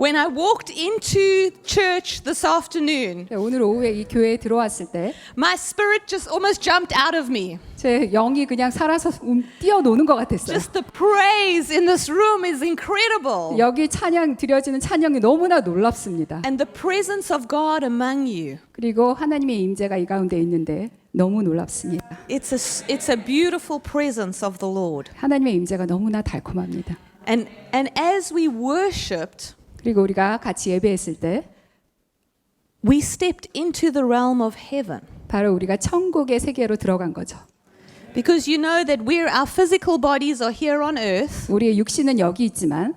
When I walked into church this afternoon, 오늘 오후에 이 교회에 들어왔을 때 my spirit just almost jumped out of me. 제 영이 그냥 살아서 뛰어노는 것 같았어요. Just the praise in this room is incredible. 여기 찬양 드려지는 찬양이 너무나 놀랍습니다. And the presence of God among you. 그리고 하나님의 임재가 이 가운데 있는데 너무 놀랍습니다. It's a beautiful presence of the Lord. 하나님의 임재가 너무나 달콤합니다. And as we worshipped, 그리고 우리가 같이 예배했을 때 we stepped into the realm of heaven. 바로 우리가 천국의 세계로 들어간 거죠. Because you know that our physical bodies are here on earth, 우리의 육신은 여기 있지만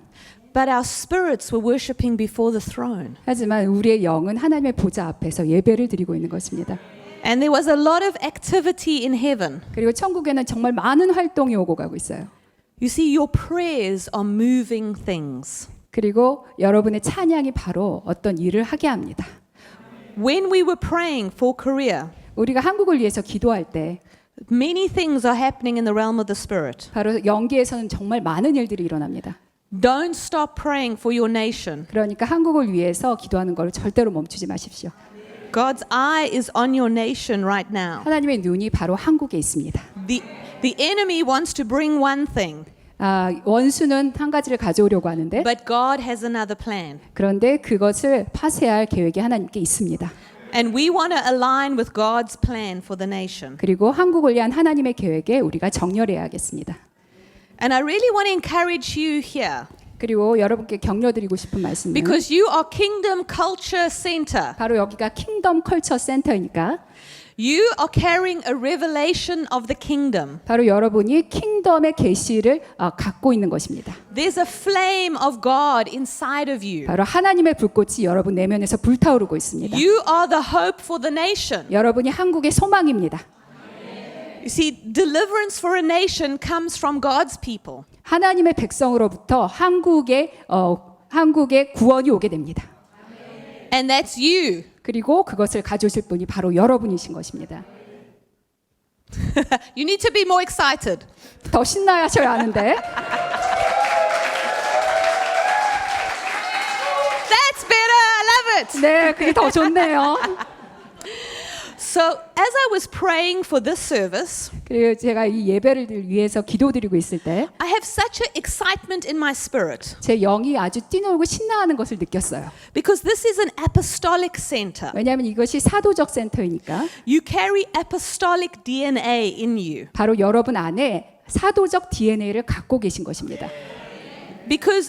but our spirits were worshiping before the throne. 하지만 우리의 영은 하나님의 보좌 앞에서 예배를 드리고 있는 것입니다. And there was a lot of activity in heaven. 그리고 천국에는 정말 많은 활동이 오고 가고 있어요. You see, your prayers are moving things. 그리고 여러분의 찬양이 바로 어떤 일을 하게 합니다. When we were praying for Korea, 우리가 한국을 위해서 기도할 때 many things are happening in the realm of the Spirit. 바로 영계에서는 정말 많은 일들이 일어납니다. Don't stop praying for your nation. 그러니까 한국을 위해서 기도하는 걸 절대로 멈추지 마십시오. God's eye is on your nation right now. 하나님의 눈이 바로 한국에 있습니다. The enemy wants to bring one thing, 원수는 한 가지를 가져오려고 하는데 but God has another plan. 그런데 그것을 파쇄할 계획이 하나님께 있습니다. And we want to align with God's plan for the nation. 그리고 한국을 위한 하나님의 계획에 우리가 정렬해야 하겠습니다. And I really want to encourage you here. 그리고 여러분께 격려드리고 싶은 말씀은 Because you are Kingdom Culture Center. 바로 여기가 킹덤 컬처 센터이니까 You are carrying a revelation of the kingdom. 바로 여러분이 킹덤의 계시를 갖고 있는 것입니다. There's a flame of God inside of you. 바로 하나님의 불꽃이 여러분 내면에서 불타오르고 있습니다. You are the hope for the nation. 여러분이 한국의 소망입니다. You see, deliverance for a nation comes from God's people. 하나님의 백성으로부터 한국의 구원이 오게 됩니다. And that's you. 그리고 그것을 가져오실 분이 바로 여러분이신 것입니다. You need to be more excited. 더 신나셔야 하는데 That's better. I love it. 네, 그게 더 좋네요. So, as I was praying for this service, 그리고 제가 이 예배를 위해서 기도드리고 있을 때 I have such an excitement in my spirit 제 영이 아주 뛰놀고 신나하는 것을 느꼈어요. because this is an apostolic center. 왜냐하면 이것이 사도적 센터이니까 You carry apostolic DNA in you. 바로 여러분 안에 사도적 DNA를 갖고 계신 것입니다.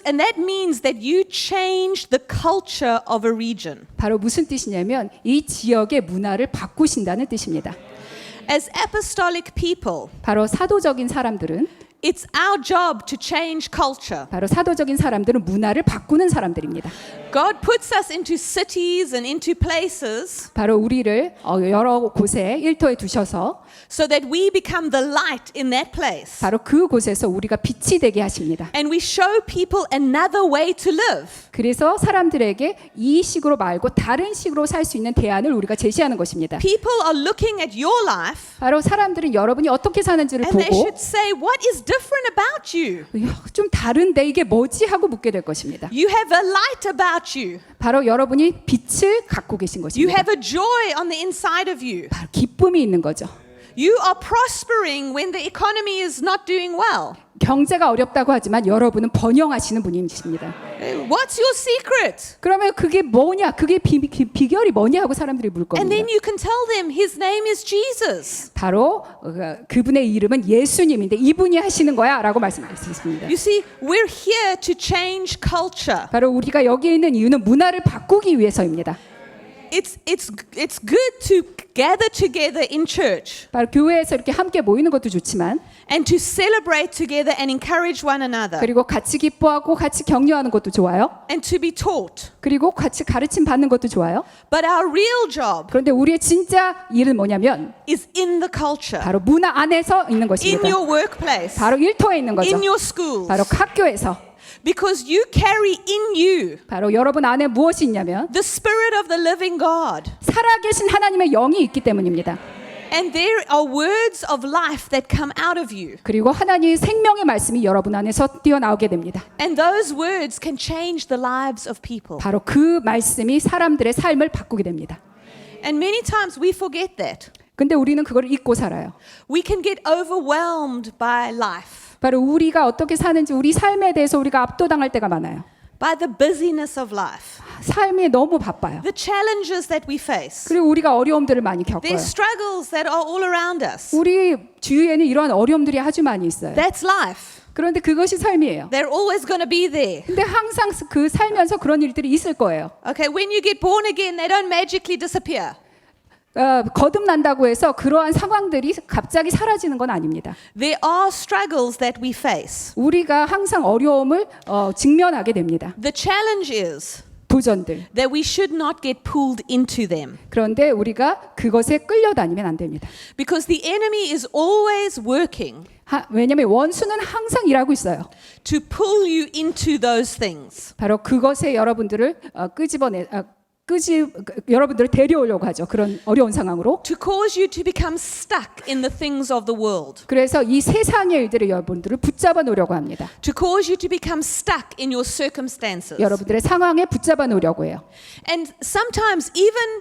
And that means that you change the culture of a region. 바로 무슨 뜻이냐면 이 지역의 문화를 바꾸신다는 뜻입니다. As apostolic people, 바로 사도적인 사람들은 it's our job to change culture. 바로 사도적인 사람들은 문화를 바꾸는 사람들입니다. God puts us into cities and into places 바로 우리를 여러 곳에 일터에 두셔서 so that we become the light in that place. 바로 그곳에서 우리가 빛이 되게 하십니다. And we show people another way to live. 그래서 사람들에게 이 식으로 말고 다른 식으로 살 수 있는 대안을 우리가 제시하는 것입니다. People are looking at your life 바로 사람들은 여러분이 어떻게 사는지를 and they 보고 should say, what is different about you? 좀 다른데 이게 뭐지 하고 묻게 될 것입니다. You have a light about you. 바로 여러분이 빛을 갖고 계신 You 것입니다. have a joy on the inside of you. 바로 기쁨이 있는 거죠. You are prospering when the economy is not doing well. 경제가 어렵다고 하지만 여러분은 번영하시는 분이십니다. What's your secret? 그러면 그게 뭐냐? 그게 비결이 뭐냐 하고 사람들이 물 And then 겁니다. you can tell them his name is Jesus. 바로 그분의 이름은 예수님인데 이분이 하시는 거야 라고 말씀드릴 수 있습니다. You see, we're here to change culture. 바로 우리가 여기에 있는 이유는 문화를 바꾸기 위해서입니다. It's good to gather together in church 바로 교회에서 이렇게 함께 모이는 것도 좋지만 and to celebrate together and encourage one another 그리고 같이 기뻐하고 같이 격려하는 것도 좋아요. and to be taught. 그리고 같이 가르침 받는 것도 좋아요. But our real job 그런데 우리의 진짜 일은 뭐냐면 is in the culture, 바로 문화 안에서 있는 in 것입니다. your workplace, 바로 일터에 있는 거죠. in your schools. 바로 학교에서. Because you carry in you 바로 여러분 안에 무엇이 있냐면 the Spirit of the living God. 살아계신 하나님의 영이 있기 때문입니다. And there are words of life that come out of you. 그리고 하나님의 생명의 말씀이 여러분 안에서 뛰어나오게 됩니다. And those words can change the lives of people. 바로 그 말씀이 사람들의 삶을 바꾸게 됩니다. And many times we forget that. 근데 우리는 그걸 잊고 살아요. We can get overwhelmed by life, 바로 우리가 어떻게 사는지 우리 삶에 대해서 우리가 압도당할 때가 많아요. by the busyness of life, 삶이 너무 바빠요. the challenges that we face. 그리고 우리가 어려움들을 많이 겪어요. There's struggles that are all around us. 우리 주위에는 이러한 어려움들이 아주 많이 있어요. That's life. 그런데 그것이 삶이에요. They're always going to be there. 근데 항상 그 살면서 그런 일들이 있을 거예요. Okay, when you get born again, they don't magically disappear. 거듭난다고 해서 그러한 상황들이 갑자기 사라지는 건 아닙니다. There are struggles that we face. 우리가 항상 어려움을 직면하게 됩니다. The challenge is 도전들. that we should not get pulled into them, 그런데 우리가 그것에 끌려다니면 안 됩니다. because the enemy is always working 왜냐하면 원수는 항상 일하고 있어요. to pull you into those things. 바로 그것에 여러분들을 여러분들을 데려오려고 하죠. 그런 어려운 상황으로. To cause you to become stuck in the things of the world. 그래서 이 세상의 일들을 여러분들을 붙잡아 놓으려고 합니다. To cause you to become stuck in your circumstances. 여러분들의 상황에 붙잡아 놓으려고 해요. And sometimes even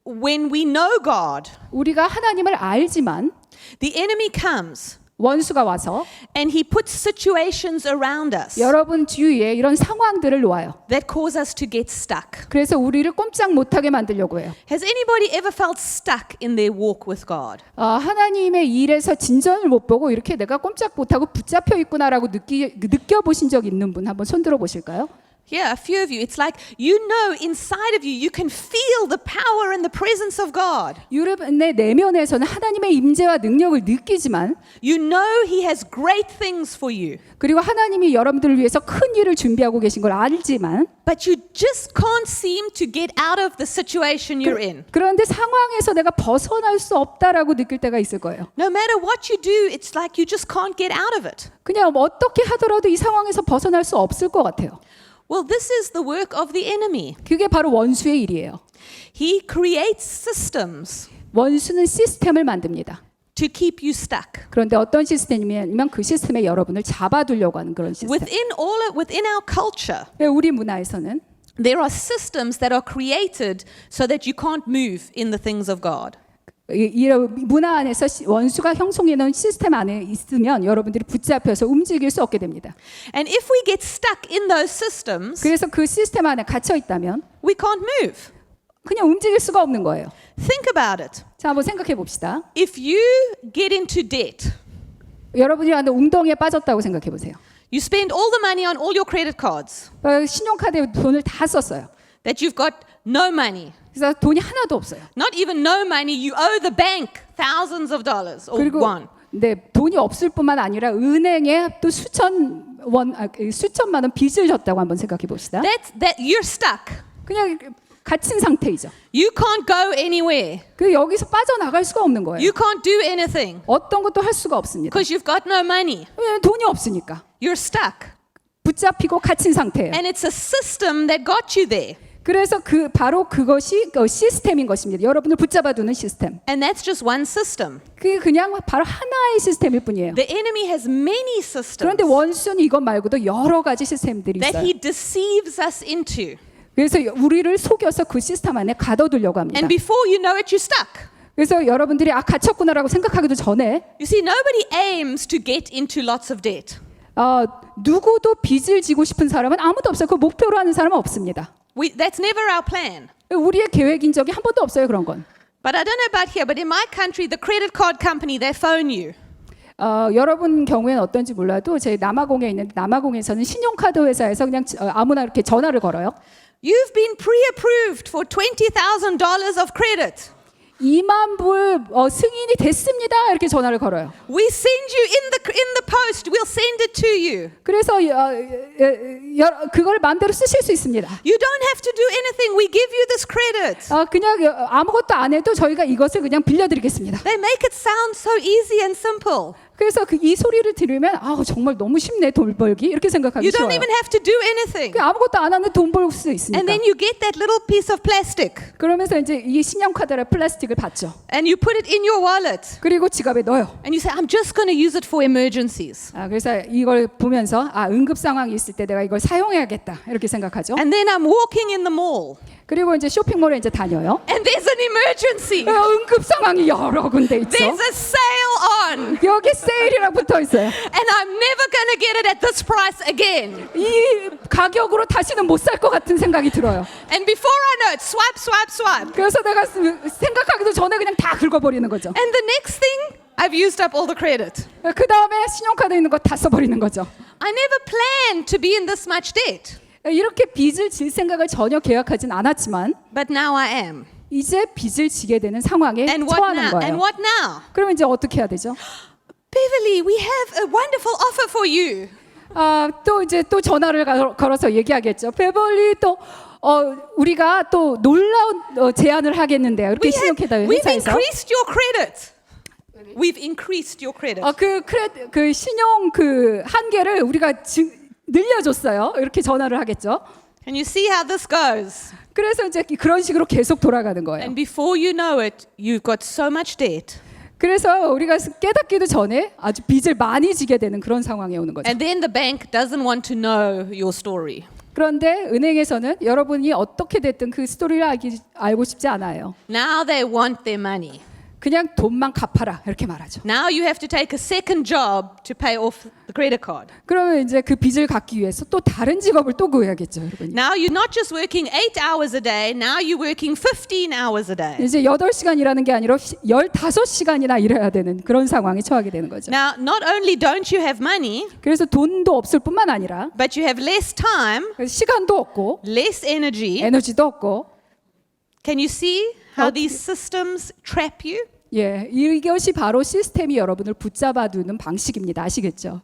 when we know God, 우리가 하나님을 알지만 the enemy comes 원수가 와서 and he puts situations around us 여러분 주위에 이런 상황들을 놓아요. that cause us to get stuck. 그래서 우리를 꼼짝 못하게 만들려고 해요. Has anybody ever felt stuck in their walk with God? 하나님의 일에서 진전을 못 보고 이렇게 내가 꼼짝 못하고 붙잡혀 있구나라고 느껴보신 적 있는 분 한번 손 들어 보실까요? Yeah, a few of you. It's like you know inside of you, you can feel the power and the presence of God. 여러분의 내면에서는 하나님의 임재와 능력을 느끼지만 You know He has great things for you, 그리고 하나님이 여러분들을 위해서 큰 일을 준비하고 계신 걸 알지만 but you just can't seem to get out of the situation you're in. 그런데 상황에서 내가 벗어날 수 없다라고 느낄 때가 있을 거예요. No matter what you do, it's like you just can't get out of it. 그냥 어떻게 하더라도 이 상황에서 벗어날 수 없을 것 같아요. Well, this is the work of the enemy. 그게 바로 원수의 일이에요. He creates systems 원수는 시스템을 만듭니다. to keep you stuck. 그런데 어떤 시스템이면 그 시스템에 여러분을 잡아두려고 하는 그런 시스템. Within our culture, 우리 문화에서는 there are systems that are created so that you can't move in the things of God. 이 문화 안에서 원수가 형성해 놓은 시스템 안에 있으면 여러분들이 붙잡혀서 움직일 수 없게 됩니다. And if we get stuck in those systems, 그래서 그 시스템 안에 갇혀 있다면 we can't move. 그냥 움직일 수가 없는 거예요. Think about it. 자, 한번 생각해 봅시다. If you get into debt, 여러분이 하는 웅덩이에 빠졌다고 생각해 보세요. you spend all the money on all your credit cards, 신용카드에 돈을 다 썼어요. that you've got no money. 그래서 돈이 하나도 없어요. Not even no money, you owe the bank thousands of dollars or 그리고 one. 돈이 없을 뿐만 아니라 은행에 또 수천만 원 빚을 졌다고 한번 생각해 봅시다. That you're stuck. 그냥 갇힌 상태이죠. You can't go anywhere. 그 여기서 빠져나갈 수가 없는 거예요. You can't do anything 어떤 것도 할 수가 없습니다. because you've got no money. 왜냐하면 돈이 없으니까. You're stuck. 붙잡히고 갇힌 상태예요. And it's a system that got you there. 그래서 바로 그것이 시스템인 것입니다. 여러분을 붙잡아두는 시스템. And that's just one system. 그게 그냥 바로 하나의 시스템일 뿐이에요. The enemy has many systems 그런데 원수는 이것 말고도 여러 가지 시스템들이 that 있어요. he deceives us into. 그래서 우리를 속여서 그 시스템 안에 가둬두려고 합니다. And before you know it, you're stuck. 그래서 여러분들이 갇혔구나라고 생각하기도 전에 You see, nobody aims to get into lots of debt. 누구도 빚을 지고 싶은 사람은 아무도 없어요. 그 목표로 하는 사람은 없습니다. That's never our plan. 우리의 계획인 적이 한 번도 없어요. 그런 건. But I don't know about here, but in my country, the credit card company, they phone you. 여러분 경우에는 어떤지 몰라도 제 남아공에 있는 남아공에서는 신용카드 회사에서 그냥 아무나 이렇게 전화를 걸어요. You've been pre-approved for $20,000 of credit. 2만 불 승인이 됐습니다. 이렇게 전화를 걸어요. We send you in the post. We'll send it to you. 그래서 그걸 마음대로 쓰실 수 있습니다. You don't have to do anything. We give you this credit. 그냥 아무것도 안 해도 저희가 이것을 그냥 빌려드리겠습니다. They make it sound so easy and simple. 그래서 이 소리를 들으면 정말 너무 쉽네 돈 벌기 이렇게 생각하기 You don't 쉬워요. even have to do anything. 아무것도 안 하는데 돈 벌 수 있으니까. And then you get that little piece of plastic 그러면서 이제 이 신용카드를 플라스틱을 받죠. and you put it in your wallet 그리고 지갑에 넣어요. and you say, I'm just going to use it for emergencies. 그래서 이걸 보면서 응급 상황이 있을 때 내가 이걸 사용해야겠다 이렇게 생각하죠. And then I'm walking in the mall 그리고 이제 쇼핑몰에 이제 다녀요. and there's an emergency. 응급 상황이 여러 군데 있죠. There's a sale on 여기 세일이라고 붙어 있어요. and I'm never going to get it at this price again. 이 가격으로 다시는 못 살 것 같은 생각이 들어요. And before I know it, swipe, swipe, swipe. 그래서 내가 생각하기도 전에 그냥 다 긁어버리는 거죠. And the next thing, I've used up all the credit. 그 다음에 신용카드 있는 거 다 써버리는 거죠. I never planned to be in this much debt, 이렇게 빚을 질 생각을 전혀 계획하진 않았지만 but now I am. 이제 빚을 지게 되는 상황에 And what 처하는 now? And 거예요. what now? 그러면 이제 어떻게 해야 되죠? Beverly, we have a wonderful offer for you. 또 전화를 걸어서 얘기하겠죠. 베벌리 또 우리가 또 놀라운 제안을 하겠는데요. 이렇게 신용카드 We've 회사에서 increased your credit. We've increased your credit. 그 신용 그 한계를 우리가 늘려줬어요. 이렇게 전화를 하겠죠. Can you see how this goes? 그래서 이제 그런 식으로 계속 돌아가는 거예요. And before you know it, you've got so much debt. 그래서 우리가 깨닫기도 전에 아주 빚을 많이 지게 되는 그런 상황에 오는 거죠. And then the bank doesn't want to know your story. 그런데 은행에서는 여러분이 어떻게 됐든 그 스토리를 알고 싶지 않아요. Now they want their money. 그냥 돈만 갚아라 이렇게 말하죠. Now you have to take a second job to pay off the credit card. 그러면 이제 그 빚을 갚기 위해서 또 다른 직업을 또 구해야겠죠, 여러분. Now you're not just working 8 hours a day, now you're working 15 hours a day. 이제 8시간 일하는 게 아니라 15시간이나 일해야 되는 그런 상황에 처하게 되는 거죠. Now, not only don't you have money, 그래서 돈도 없을 뿐만 아니라 but you have less time, 시간도 없고 less energy. 에너지도 없고 Can you see how these systems trap you? 이것이 바로 시스템이 여러분을 붙잡아 두는 방식입니다. 아시겠죠?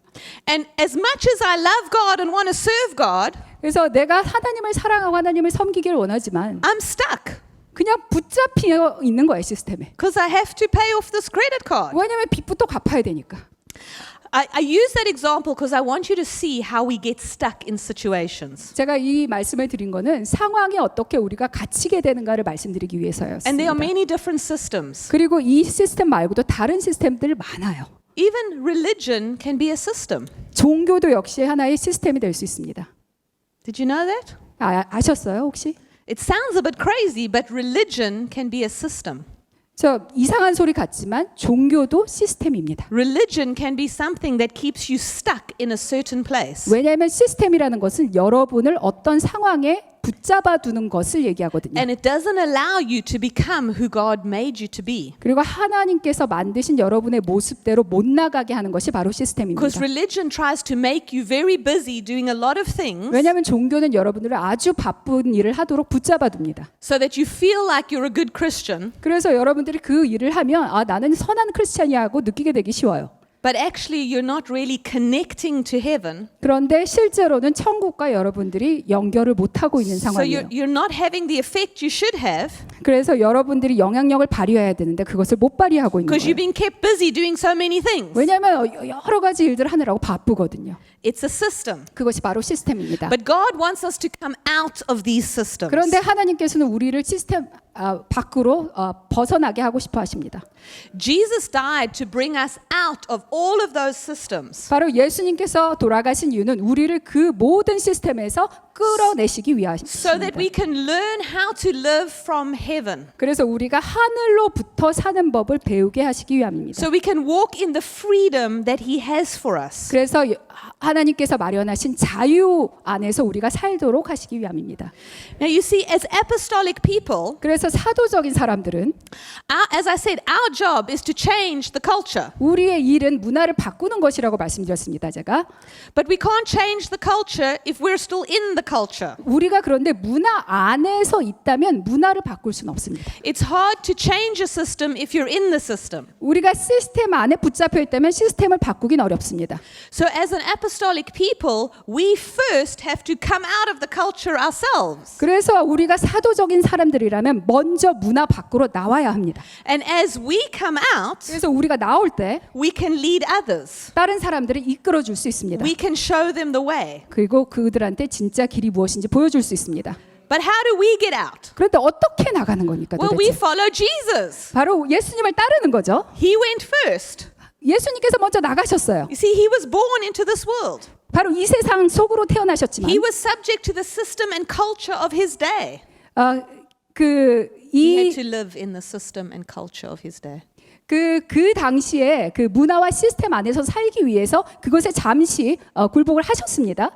And as much as I love God and want to serve God, 그래서 내가 하나님을 사랑하고 하나님을 섬기기를 원하지만 I'm stuck 그냥 붙잡혀 있는 거예요, 시스템에. because I have to pay off this credit card. 왜냐하면 빚부터 갚아야 되니까. I use that example because I want you to see how we get stuck in situations. 제가 이 말씀을 드린 거는 상황에 어떻게 우리가 갇히게 되는가를 말씀드리기 And 위해서였습니다. there are many different systems. 그리고 이 시스템 말고도 다른 시스템들 많아요. Even religion can be a system. 종교도 역시 하나의 시스템이 될 수 있습니다. Did you know that? 아셨어요, 혹시? It sounds a bit crazy, but religion can be a system. 저 이상한 소리 같지만 종교도 시스템입니다. Religion can be something that keeps you stuck in a certain place. 왜냐하면 시스템이라는 것은 여러분을 어떤 상황에 붙잡아 두는 것을 얘기하거든요. And it doesn't allow you to become who God made you to be. 그리고 하나님께서 만드신 여러분의 모습대로 못 나가게 하는 것이 바로 시스템입니다. Because religion tries to make you very busy doing a lot of things 왜냐하면 종교는 여러분들을 아주 바쁜 일을 하도록 붙잡아 둡니다. so that you feel like you're a good Christian, 그래서 여러분들이 그 일을 하면 나는 선한 크리스찬이야 하고 느끼게 되기 쉬워요. but actually you're not really connecting to heaven. 그런데 실제로는 천국과 여러분들이 연결을 못하고 있는 So 상황이에요. you're not having the effect you should have 그래서 여러분들이 영향력을 발휘해야 되는데 그것을 못 발휘하고 있는 because you've 거예요. been kept busy doing so many things. 왜냐하면 여러 가지 일들을 하느라고 바쁘거든요. It's a system. 그것이 바로 시스템입니다. But God wants us to come out of these systems. 그런데 하나님께서는 우리를 시스템 밖으로 벗어나게 하고 싶어 하십니다. Jesus died to bring us out of all of those systems. 바로 예수님께서 돌아가신 이유는 우리를 그 모든 시스템에서 끌어내시기 So 위하십니다. that we can learn how to live from heaven. 그래서 우리가 하늘로부터 사는 법을 배우게 하시기 위함입니다. So we can walk in the freedom that He has for us. 그래서 하나님께서 마련하신 자유 안에서 우리가 살도록 하시기 위함입니다. Now you see, as apostolic people, 그래서 사도적인 사람들은 as I said, our job is to change the culture. 우리의 일은 문화를 바꾸는 것이라고 말씀드렸습니다. 제가 But we can't change the culture if we're still in the culture. 우리가 그런데 문화 안에서 있다면 문화를 바꿀 수는 없습니다. It's hard to change a system if you're in the system. 우리가 시스템 안에 붙잡혀 있다면 시스템을 바꾸긴 어렵습니다. So as an apostolic people, we first have to come out of the culture ourselves. 그래서 우리가 사도적인 사람들이라면 먼저 문화 밖으로 나와야 합니다. And as we come out, 그래서 우리가 나올 때 we can lead others. 다른 사람들을 이끌어 줄 수 있습니다. We can show them the way. 그리고 그들한테 진짜 길이 무엇인지 보여줄 수 있습니다. But how do we get out? 그런데 어떻게 나가는 겁니까 Well, we 도대체? follow Jesus. 바로 예수님을 따르는 거죠. He went first. 예수님께서 먼저 나가셨어요. You see, he was born into this world. 바로 이 세상 속으로 태어나셨지만 He was subject to the system and culture of his day. He had to live in the system and culture of his day. 그 당시에 그 문화와 시스템 안에서 살기 위해서 그것에 잠시 굴복을 하셨습니다.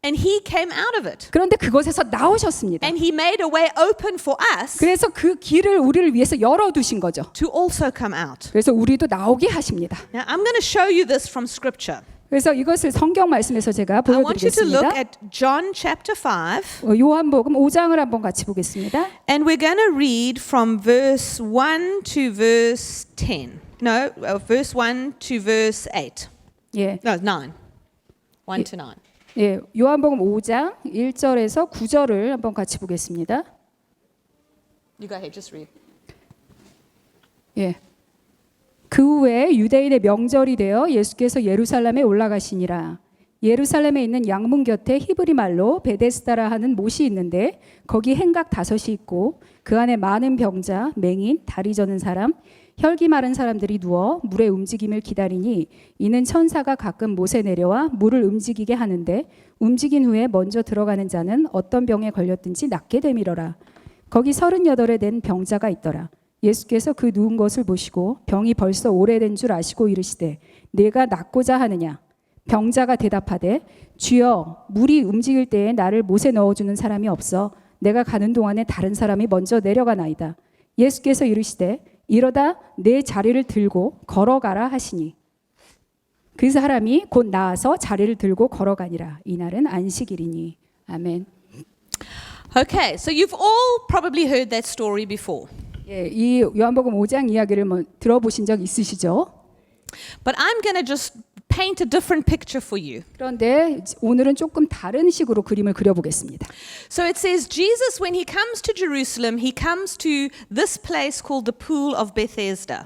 And he came out of it. 그런데 그것에서 나오셨습니다. And he made a way open for us 그래서 그 길을 우리를 위해서 열어두신 거죠. to also come out. 그래서 우리도 나오게 하십니다. Now, I'm going to show you this from Scripture. 그래서 이것을 성경 말씀에서 제가 I want you to look 보여드리겠습니다. at John chapter 5. 요한복음 5장을 한번 같이 보겠습니다. And we're going to read from verse 1 to verse 10. No, verse 1 to verse 8. 예, No, 9. 1 to 9. 예, 요한복음 5장 1절에서 9절을 한번 같이 보겠습니다. You go ahead, just read. 예. 그 후에 유대인의 명절이 되어 예수께서 예루살렘에 올라가시니라. 예루살렘에 있는 양문 곁에 히브리 말로 베데스다라 하는 못이 있는데 거기 행각 5이 있고 그 안에 많은 병자, 맹인, 다리 저는 사람, 혈기 마른 사람들이 누워 물의 움직임을 기다리니 이는 천사가 가끔 못에 내려와 물을 움직이게 하는데 움직인 후에 먼저 들어가는 자는 어떤 병에 걸렸든지 낫게 되밀어라. 거기 38에 된 병자가 있더라. 예수께서 그 누운 것을 보시고 병이 벌써 오래된 줄 아시고 이르시되 내가 낫고자 하느냐. 병자가 대답하되 주여 물이 움직일 때에 나를 못에 넣어주는 사람이 없어 내가 가는 동안에 다른 사람이 먼저 내려가나이다. 예수께서 이르시되 이러다 내 자리를 들고 걸어가라 하시니 그 사람이 곧 나아서 자리를 들고 걸어가니라. 이날은 안식일이니. 아멘. Okay, so you've all probably heard that story before. 예, 이 요한복음 5장 이야기를 들어보신 적 있으시죠? But I'm going to just paint a different picture for you. 그런데 오늘은 조금 다른 식으로 그림을 그려보겠습니다. So it says Jesus, when he comes to Jerusalem, he comes to this place called the Pool of Bethesda.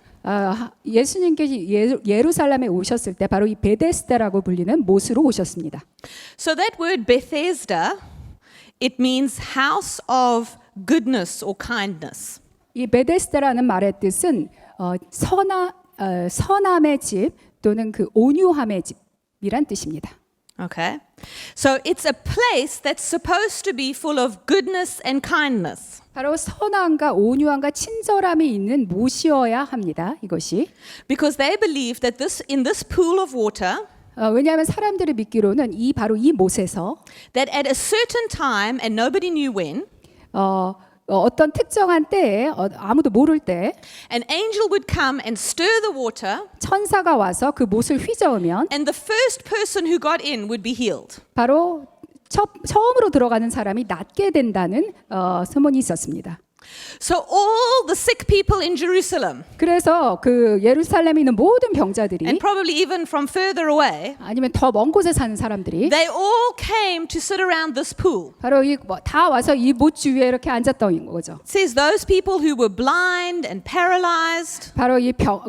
예수님께서 예루살렘에 오셨을 때 바로 이 베데스다라고 불리는 못으로 오셨습니다. So that word Bethesda, it means house of goodness or kindness. 이 베데스다라는 말의 뜻은 선함의 집 또는 그 온유함의 집이란 뜻입니다. Okay? So it's a place that's supposed to be full of goodness and kindness. 바로 선함과 온유함과 친절함이 있는 못이어야 합니다. 이것이. Because they believe that in this pool of water, 왜냐하면 사람들이 믿기로는 바로 이 못에서 that at a certain time and nobody knew when, 어떤 특정한 때에 아무도 모를 때 an angel would come and stir the water, 천사가 와서 그 못을 휘저으면 and the first person who got in would be healed. 바로 처음으로 들어가는 사람이 낫게 된다는 소문이 있었습니다. So all the sick people in Jerusalem, 그래서 그 예루살렘에 있는 모든 병자들이 and probably even from further away, 아니면 더 먼 곳에 사는 사람들이 they all came to sit around this pool. 바로 다 와서 이 못 주위에 이렇게 앉았던 거죠. It says those people who were blind and paralyzed, 바로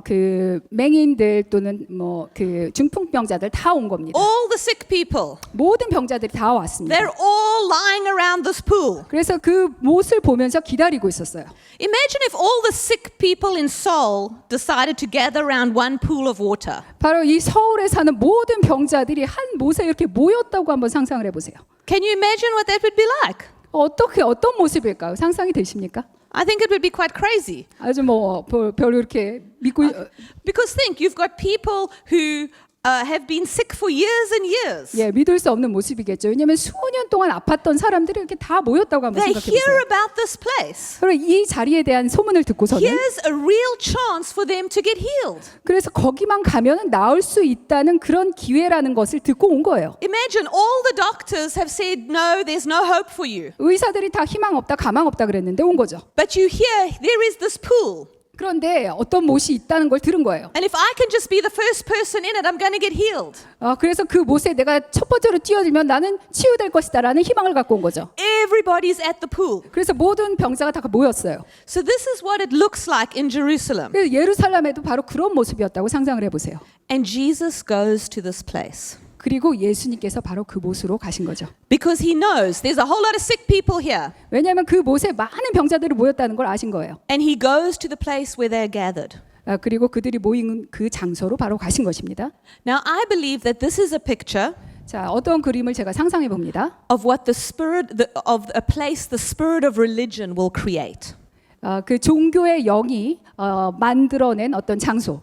그 맹인들 또는 그 중풍병자들 다 온 겁니다. all the sick people, 모든 병자들이 다 왔습니다. they're all lying around this pool. 그래서 그 못을 보면서 기다리고 있었어요. Imagine if all the sick people in Seoul decided to gather around one pool of water. 바로 이 서울에 사는 모든 병자들이 한 못에 이렇게 모였다고 한번 상상을 해보세요. Can you imagine what that would be like? 어떤 모습일까요? 상상이 되십니까? I think it would be quite crazy. 아주 별로 이렇게 믿고 Because think, you've got people who have been sick for years and years. 예, 믿을 수 없는 모습이겠죠. 왜냐하면 수년 동안 아팠던 사람들이 이렇게 다 모였다고 한번 They 생각해 hear 보세요. about this place. 그리고 이 자리에 대한 소문을 듣고서는 Here's a real chance for them to get healed. 그래서 거기만 가면 나을 수 있다는 그런 기회라는 것을 듣고 온 거예요. Imagine all the doctors have said, no, there's no hope for you. 의사들이 다 희망 없다, 가망 없다 그랬는데 온 거죠. But you hear there is this pool. 그런데 어떤 못이 있다는 걸 들은 거예요. And if I can just be the first person in it, I'm going to get healed. 그래서 그 못에 내가 첫 번째로 뛰어들면 나는 치유될 것이다라는 희망을 갖고 온 거죠. Every everybody's at the pool. 그래서 모든 병자가 다 모였어요. So this is what it looks like in Jerusalem. 그래서 예루살렘에도 바로 그런 모습이었다고 상상을 해보세요. And Jesus goes to this place 그리고 예수님께서 바로 그곳으로 가신 거죠. because he knows there's a whole lot of sick people here. 왜냐하면 그곳에 많은 병자들이 모였다는 걸 아신 거예요. And he goes to the place where they're gathered. 그리고 그들이 모인 그 장소로 바로 가신 것입니다. Now, I believe that this is a picture 자, 어떤 그림을 제가 상상해 봅니다. of what of a place the spirit of religion will create. 그 종교의 영이 만들어낸 어떤 장소.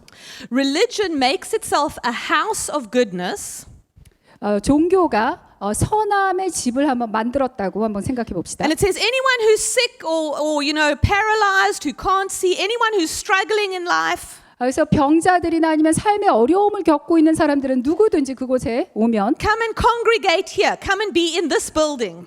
Religion makes itself a house of goodness. 종교가 선함의 집을 한번 만들었다고 한번 생각해 봅시다. And it says anyone who's sick or paralyzed, who can't see, anyone who's struggling in life, 그래서 병자들이나 아니면 삶의 어려움을 겪고 있는 사람들은 누구든지 그곳에 오면 come and congregate here. Come and be in this building.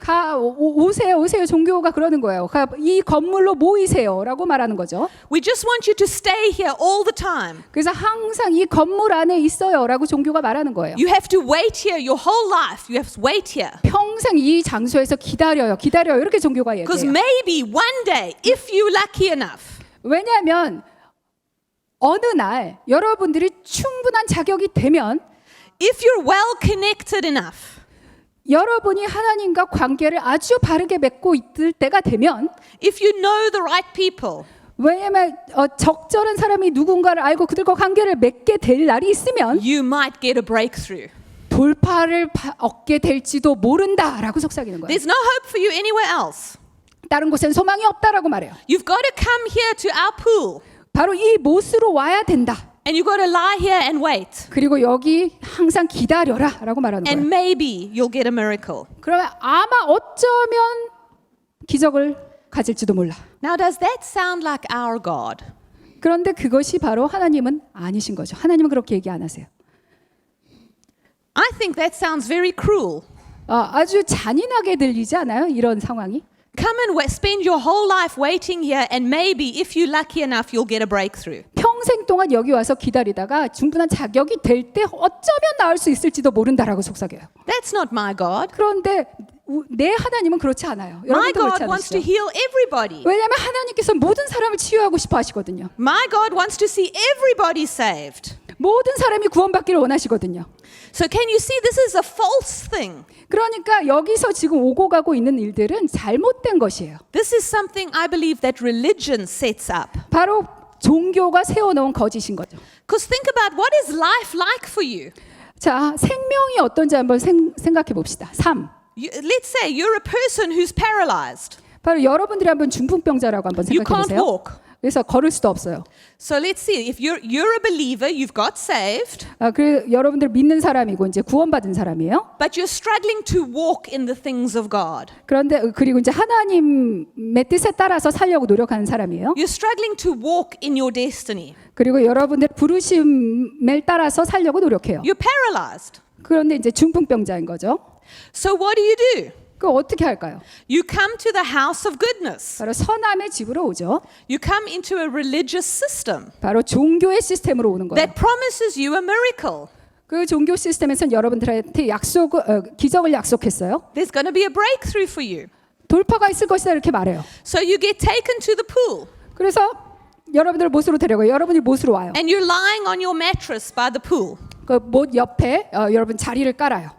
오세요. 종교가 그러는 거예요. 이 건물로 모이세요라고 말하는 거죠. We just want you to stay here all the time. 그래서 항상 이 건물 안에 있어요라고 종교가 말하는 거예요. You have to wait here your whole life. You have to wait here. 평생 이 장소에서 기다려요. 이렇게 종교가 Because 얘기해요. maybe one day, if you're lucky enough, 왜냐하면 어느 날 여러분들이 충분한 자격이 되면 if you're well connected enough, 여러분이 하나님과 관계를 아주 바르게 맺고 있을 때가 되면 if you know the right people, 왜냐하면 적절한 사람이 누군가를 알고 그들과 관계를 맺게 될 날이 있으면 you might get a breakthrough. 돌파를 얻게 될지도 모른다라고 속삭이는 거예요. There's no hope for you anywhere else. 다른 곳엔 소망이 없다라고 말해요. You've got to come here to our pool. 바로 이 못으로 와야 된다. And you've got to lie here and wait. 그리고 여기 항상 기다려라라고 말하는 거예요. And maybe you'll get a miracle. 그러면 아마 어쩌면 기적을 가질지도 몰라. Now, does that sound like our God? 그런데 그것이 바로 하나님은 아니신 거죠. 하나님은 그렇게 얘기 안 하세요. I think that sounds very cruel. 아주 잔인하게 들리지 않아요? 이런 상황이. Come and spend your whole life waiting here, and maybe if you're lucky enough, you'll get a breakthrough. 평생 동안 여기 와서 기다리다가 충분한 자격이 될 때 어쩌면 나을 수 있을지도 모른다라고 속삭여요. That's not my God. 그런데 내 하나님은 그렇지 않아요. My 여러분도 그렇지 God wants to 않으시죠? heal everybody. 왜냐하면 하나님께서 모든 사람을 치유하고 싶어 하시거든요. My God wants to see everybody saved. 모든 사람이 구원받기를 원하시거든요. So can you see this is a false thing? 그러니까 여기서 지금 오고 가고 있는 일들은 잘못된 것이에요. This is something I believe that religion sets up. 바로 종교가 세워놓은 거짓인 거죠. Because think about what is life like for you? 자, 생명이 어떤지 한번 생각해 봅시다. 삶. Let's say you're a person who's paralyzed. 바로 여러분들이 한번 중풍병자라고 한번 You 생각해 can't 보세요. walk. 그래서 걸을 수도 없어요. So let's see. If you're a believer, you've got saved, 그 여러분들 믿는 사람이고 이제 구원받은 사람이에요. but you're struggling to walk in the things of God. 그런데 그리고 이제 하나님의 뜻에 따라서 살려고 노력하는 사람이에요. You're struggling to walk in your destiny. 그리고 여러분들 부르심을 따라서 살려고 노력해요. You're paralyzed. 그런데 이제 중풍병자인 거죠. So what do? 그 어떻게 할까요? You come to the house of goodness. 바로 선함의 집으로 오죠. You come into a religious system 바로 종교의 시스템으로 오는 거예요. that promises you a miracle. 그 종교 시스템에서는 여러분들한테 기적을 약속했어요. There's going to be a breakthrough for you. 돌파가 있을 것이다 이렇게 말해요. So you get taken to the pool 그래서 여러분들을 못으로 데려가요. 여러분이 못으로 와요. and you're lying on your mattress by the pool. 그 못 옆에 여러분 자리를 깔아요.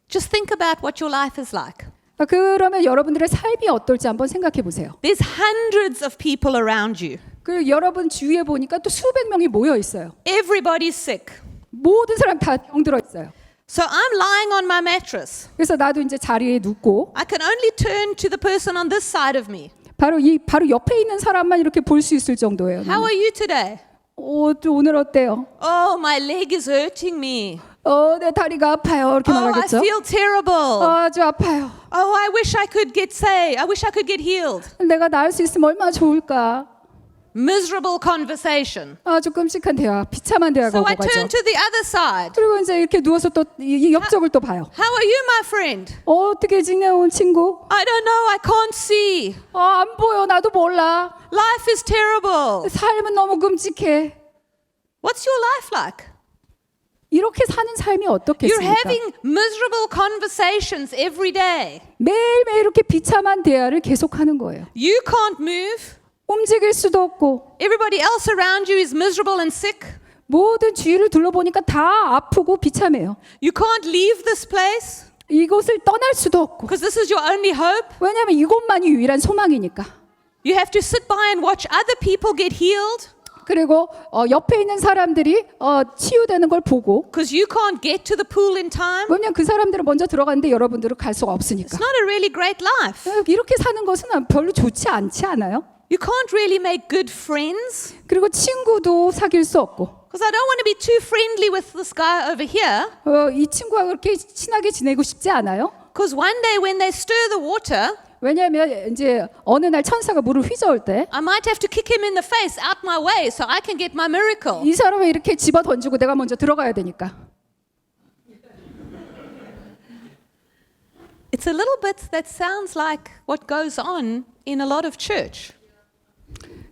Just think about what your life is like. 그러면 여러분들의 삶이 어떨지 한번 생각해 보세요. There's hundreds of people around you. 그리고 여러분 주위에 보니까 또 수백 명이 모여 있어요. Everybody's sick. 모든 사람 다 병들어 있어요. So I'm lying on my mattress. 그래서 나도 이제 자리에 눕고 I can only turn to the person on this side of me. 바로 옆에 있는 사람만 이렇게 볼 수 있을 정도예요. How are you today? 또 오늘 어때요? Oh, my leg is hurting me. 내 다리가 아파요. 이렇게 Oh, I 말하겠죠? feel terrible. 아주 아파요. Oh, I wish I could get saved. I wish I could get healed. 내가 나을 수 있으면 얼마나 좋을까? Miserable conversation. 아주 끔찍한 대화, 비참한 대화가 So 오고 I 가죠. turn to the other side. 그리고 이제 이렇게 누워서 또 이 옆쪽을 또 봐요. How are you, my friend? 어떻게 지내온 친구? I don't know. I can't see. 안 보여. 나도 몰라. Life is terrible. 삶은 너무 끔찍해. What's your life like? 이렇게 사는 삶이 You're 어떻겠습니까? having miserable conversations every day. 매일매일 이렇게 비참한 대화를 계속하는 거예요. You can't move. 움직일 수도 없고 Everybody else around you is miserable and sick. 모든 주위를 둘러보니까 다 아프고 비참해요. You can't leave this place 이곳을 떠날 수도 없고 because this is your only hope. 왜냐하면 이곳만이 유일한 소망이니까. You have to sit by and watch other people get healed 그리고 옆에 있는 사람들이 치유되는 걸 보고 because you can't get to the pool in time. 왜냐면 그 사람들은 먼저 들어갔는데 여러분들은 갈 수가 없으니까. It's not a really great life. 이렇게 사는 것은 별로 좋지 않지 않아요? You can't really make good friends 그리고 친구도 사귈 수 없고 because I don't want to be too friendly with this guy over here 이 친구와 그렇게 친하게 지내고 싶지 않아요? because one day when they stir the water, 왜냐하면 이제 어느 날 천사가 물을 휘저을 때 I might have to kick him in the face out my way so I can get my miracle. 이 사람을 이렇게 집어 던지고 내가 먼저 들어가야 되니까. It's a little bit that sounds like what goes on in a lot of church.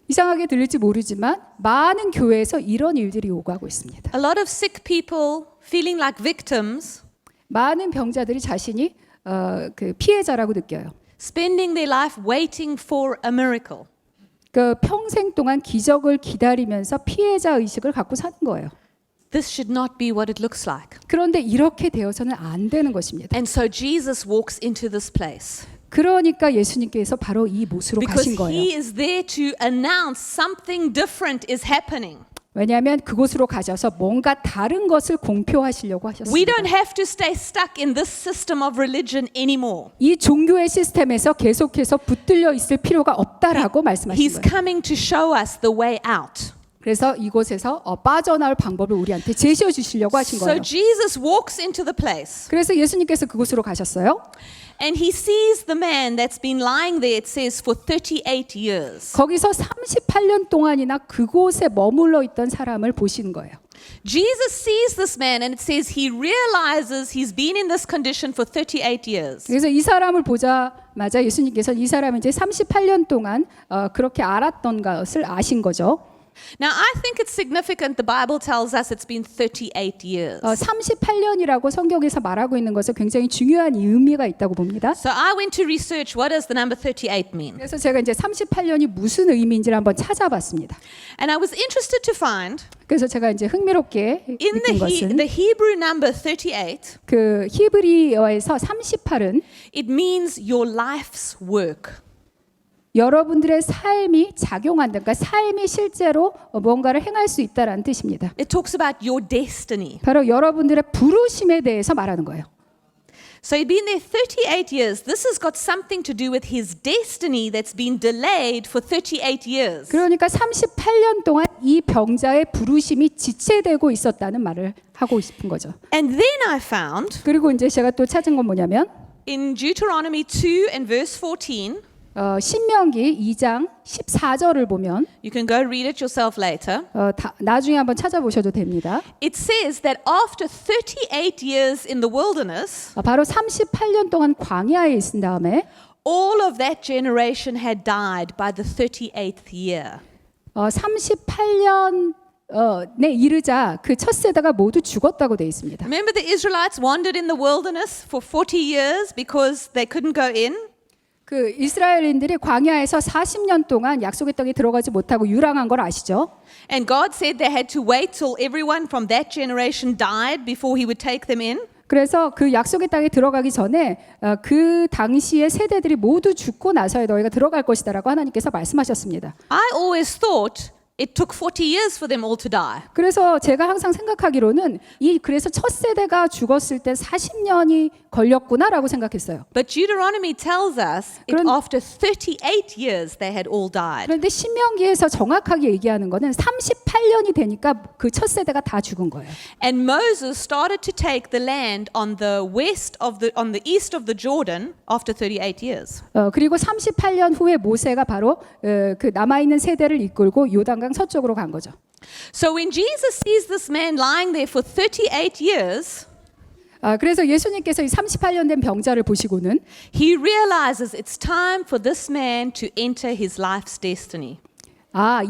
이상하게 들릴지 모르지만 많은 교회에서 이런 일들이 오가고 있습니다. A lot of sick people feeling like victims, 많은 병자들이 자신이 그 피해자라고 느껴요. spending their life waiting for a miracle. 그 평생 동안 기적을 기다리면서 피해자 의식을 갖고 사는 거예요. This should not be what it looks like. 그런데 이렇게 되어서는 안 되는 것입니다. And so Jesus walks into this place 그러니까 예수님께서 바로 이 못으로 because 가신 거예요. he is there to announce something different is happening. 왜냐하면 그곳으로 가셔서 뭔가 다른 것을 공표하시려고 We 하셨습니다. don't have to stay stuck in this system of religion anymore. 이 종교의 시스템에서 계속해서 붙들려 있을 필요가 없다라고 말씀하신 He's 거예요. coming to show us the way out. 그래서 이곳에서 빠져나올 방법을 우리한테 제시해 주시려고 하신 So 거예요. Jesus walks into the place 그래서 예수님께서 그곳으로 가셨어요. and he sees the man that's been lying there, it says, for 38 years. 거기서 38년 동안이나 그곳에 머물러 있던 사람을 보시는 거예요. Jesus sees this man and it says he realizes he's been in this condition for 38 years. 그래서 이 사람을 보자마자 예수님께서 이 사람이 이제 38년 동안 그렇게 알았던 것을 아신 거죠. Now, I think it's significant. The Bible tells us it's been 38 years. 38년이라고 성경에서 말하고 있는 것은 굉장히 중요한 의미가 있다고 봅니다. So I went to research what does the number 38 mean. 그래서 제가 이제 38년이 무슨 의미인지를 한번 찾아봤습니다. And I was interested to find 그래서 제가 이제 흥미롭게 in 느낀 것은 the Hebrew number 38, 그 히브리어에서 38은 it means your life's work. 여러분들의 삶이 작용한다. 그러니까 삶이 실제로 뭔가를 행할 수 있다라는 뜻입니다. It talks about your destiny. 바로 여러분들의 부르심에 대해서 말하는 거예요. So he'd been there 38 years. This has got something to do with his destiny that's been delayed for 38 years. 그러니까 38년 동안 이 병자의 부르심이 지체되고 있었다는 말을 하고 싶은 거죠. And then I found 그리고 이제 제가 또 찾은 건 뭐냐면 in Deuteronomy 2 and verse 14, 신명기 2장 14절을 보면 you can go read it yourself later. 나중에 한번 찾아보셔도 됩니다. It says that after 38 years in the wilderness, 바로 38년 동안 광야에 있은 다음에 all of that generation had died by the 38th year. 38년에 이르자 그 첫 세대가 모두 죽었다고 되어 있습니다. Remember the Israelites wandered in the wilderness for 40 years because they couldn't go in? 그 이스라엘인들이 광야에서 40년 동안 약속의 땅에 들어가지 못하고 유랑한 걸 아시죠? And God said they had to wait till everyone from that generation died before he would take them in. 그래서 그 약속의 땅에 들어가기 전에 그 당시의 세대들이 모두 죽고 나서야 너희가 들어갈 것이다라고 하나님께서 말씀하셨습니다. I always thought it took 40 years for them all to die. 그래서 제가 항상 생각하기로는 그래서 첫 세대가 죽었을 때 40년이 걸렸구나라고 생각했어요. But Deuteronomy tells us 그런- after 38 years they had all died. 그런데 신명기에서 정확하게 얘기하는 거는 38년이 되니까 그 첫 세대가 다 죽은 거예요. And Moses started to take the land on the east of the Jordan after 38 years. 그리고 38년 후에 모세가 바로 그 남아 있는 세대를 이끌고 요단강 서쪽으로 간 거죠. So when Jesus sees this man lying there for 38 years, 그래서 예수님께서 이 38년 된 병자를 보시고는 he realizes it's time for this man to enter his life's destiny.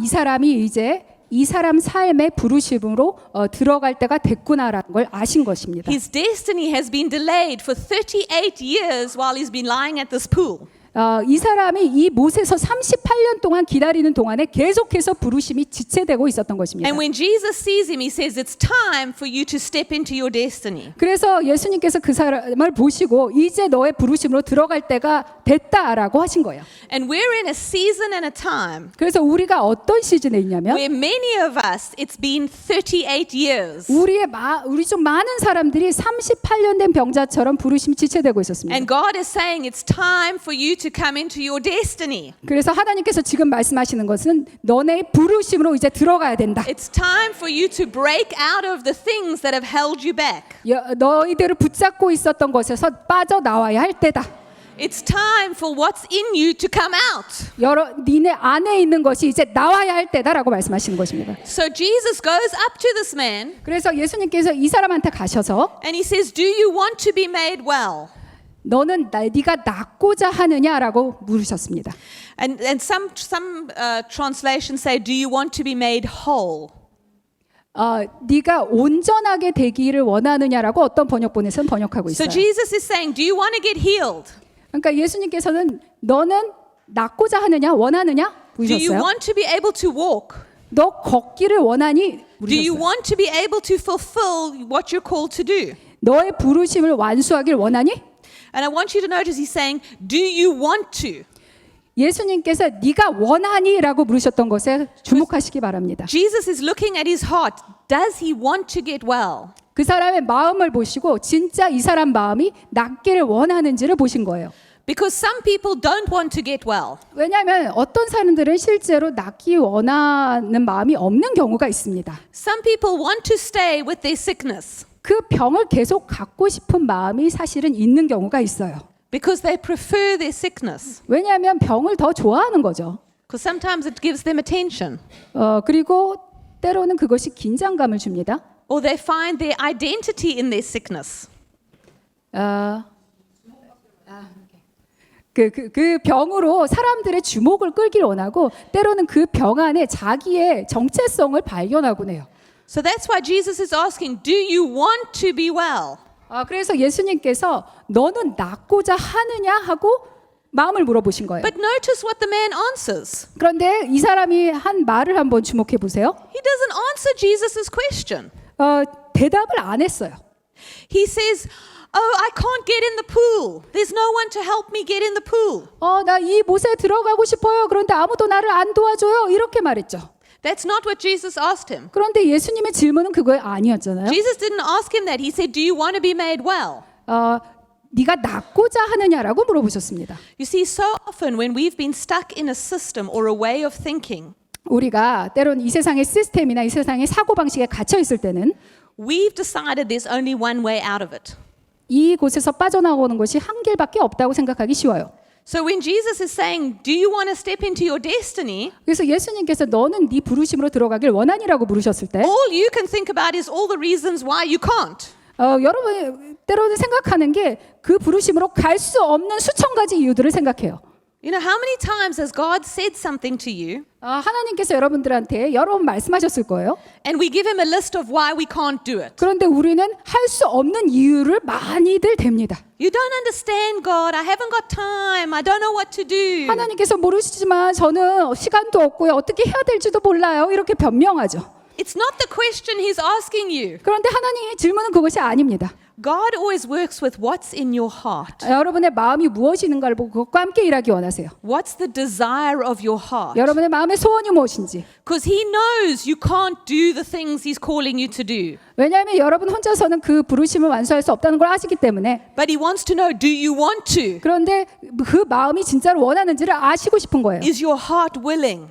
이 사람이 이제 이 사람 삶의 부르심으로 들어갈 때가 됐구나라는 걸 아신 것입니다. His destiny has been delayed for 38 years while he's been lying at this pool. 이 사람이 이 못에서 38년 동안 기다리는 동안에 계속해서 부르심이 지체되고 있었던 것입니다. And when Jesus sees him, he says, it's time for you to step into your destiny. 그래서 예수님께서 그 사람을 보시고 이제 너의 부르심으로 들어갈 때가 됐다라고 하신 거예요. And we're in a season and a time 그래서 우리가 어떤 시즌에 있냐면 where many of us, it's been 38 years. 우리 중 많은 사람들이 38년 된 병자처럼 부르심이 지체되고 있었습니다. And God is saying it's time for you to come into your destiny. 그래서 하나님께서 지금 말씀하시는 것은 너네 부르심으로 이제 들어가야 된다. It's time for you to break out of the things that have held you back. 너희들을 붙잡고 있었던 것에서 빠져나와야 할 때다. It's time for what's in you to come out. 니네 안에 있는 것이 이제 나와야 할 때다라고 말씀하시는 것입니다. So Jesus goes up to this man 그래서 예수님께서 이 사람한테 가셔서 and he says, "Do you want to be made well?" 너는 네가 낫고자 하느냐라고 물으셨습니다. And some translations say, "Do you want to be made whole?" 네가 온전하게 되기를 원하느냐라고 어떤 번역본에서는 번역하고 So 있어요. Jesus is saying, "Do you want to get healed? 그러니까 예수님께서는 너는 낫고자 하느냐 원하느냐 Do you 물으셨어요. want to be able to walk? 너 걷기를 원하니 Do you 물으셨어요. want to be able to fulfill what you're called to do?" 너의 부르심을 완수하길 원하니? And I want you to notice he's saying, "Do you want to?" 예수님께서 네가 원하니라고 물으셨던 것에 주목하시기 바랍니다. Jesus is looking at his heart. Does he want to get well? 그 사람의 마음을 보시고 진짜 이 사람 마음이 낫기를 원하는지를 보신 거예요. Because some people don't want to get well. 왜냐하면 어떤 사람들은 실제로 낫기 원하는 마음이 없는 경우가 있습니다. Some people want to stay with their sickness 그 병을 계속 갖고 싶은 마음이 사실은 있는 경우가 있어요. because they prefer their sickness. 왜냐하면 병을 더 좋아하는 거죠. Because sometimes it gives them attention. 그리고 때로는 그것이 긴장감을 줍니다. Or they find their identity in their sickness. 그 병으로 사람들의 주목을 끌길 원하고 때로는 그 병 안에 자기의 정체성을 발견하곤 해요. So that's why Jesus is asking, "Do you want to be well?" 그래서 예수님께서 너는 낫고자 하느냐 하고 마음을 물어보신 거예요. But notice what the man answers. 그런데 이 사람이 한 말을 한번 주목해 보세요. He doesn't answer Jesus' question. 대답을 안 했어요. He says, "Oh, I can't get in the pool. There's no one to help me get in the pool." 나 이 못에 들어가고 싶어요. 그런데 아무도 나를 안 도와줘요. 이렇게 말했죠. That's not what Jesus asked him. 그런데 예수님의 질문은 그거 아니었잖아요. Jesus didn't ask him that. He said, "Do you want to be made well?" 네가 낫고자 하느냐라고 물어보셨습니다. You see, so often when we've been stuck in a system or a way of thinking, 우리가 때론 이 세상의 시스템이나 이 세상의 사고방식에 갇혀 있을 때는 we've decided there's only one way out of it. 이곳에서 빠져나오는 것이 한 길밖에 없다고 생각하기 쉬워요. So when Jesus is saying, "Do you want to step into your destiny?" 그래서 예수님께서 너는 네 부르심으로 들어가길 원하니라고 물으셨을 때 all you can think about is all the reasons why you can't. 여러분이 때로는 생각하는 게 그 부르심으로 갈 수 없는 수천 가지 이유들을 생각해요. You know, how many times has God said something to you 하나님께서 여러분들한테 여러 번 말씀하셨을 거예요. and we give him a list of why we can't do it? 그런데 우리는 할 수 없는 이유를 많이들 댑니다. You don't understand, God. I haven't got time. I don't know what to do. 하나님께서 모르시지만 저는 시간도 없고요. 어떻게 해야 될지도 몰라요. 이렇게 변명하죠. It's not the question he's asking you. 그런데 하나님의 질문은 그것이 아닙니다. God always works with what's in your heart. 여러분의 마음이 무엇이 있는가를 보고 그것과 함께 일하기 원하세요. What's the desire of your heart? 여러분의 마음의 소원이 무엇인지. Because he knows you can't do the things he's calling you to do. 왜냐하면 여러분 혼자서는 그 부르심을 완수할 수 없다는 걸 아시기 때문에. But he wants to know, do you want to? 그런데 그 마음이 진짜로 원하는지를 아시고 싶은 거예요. Is your heart willing?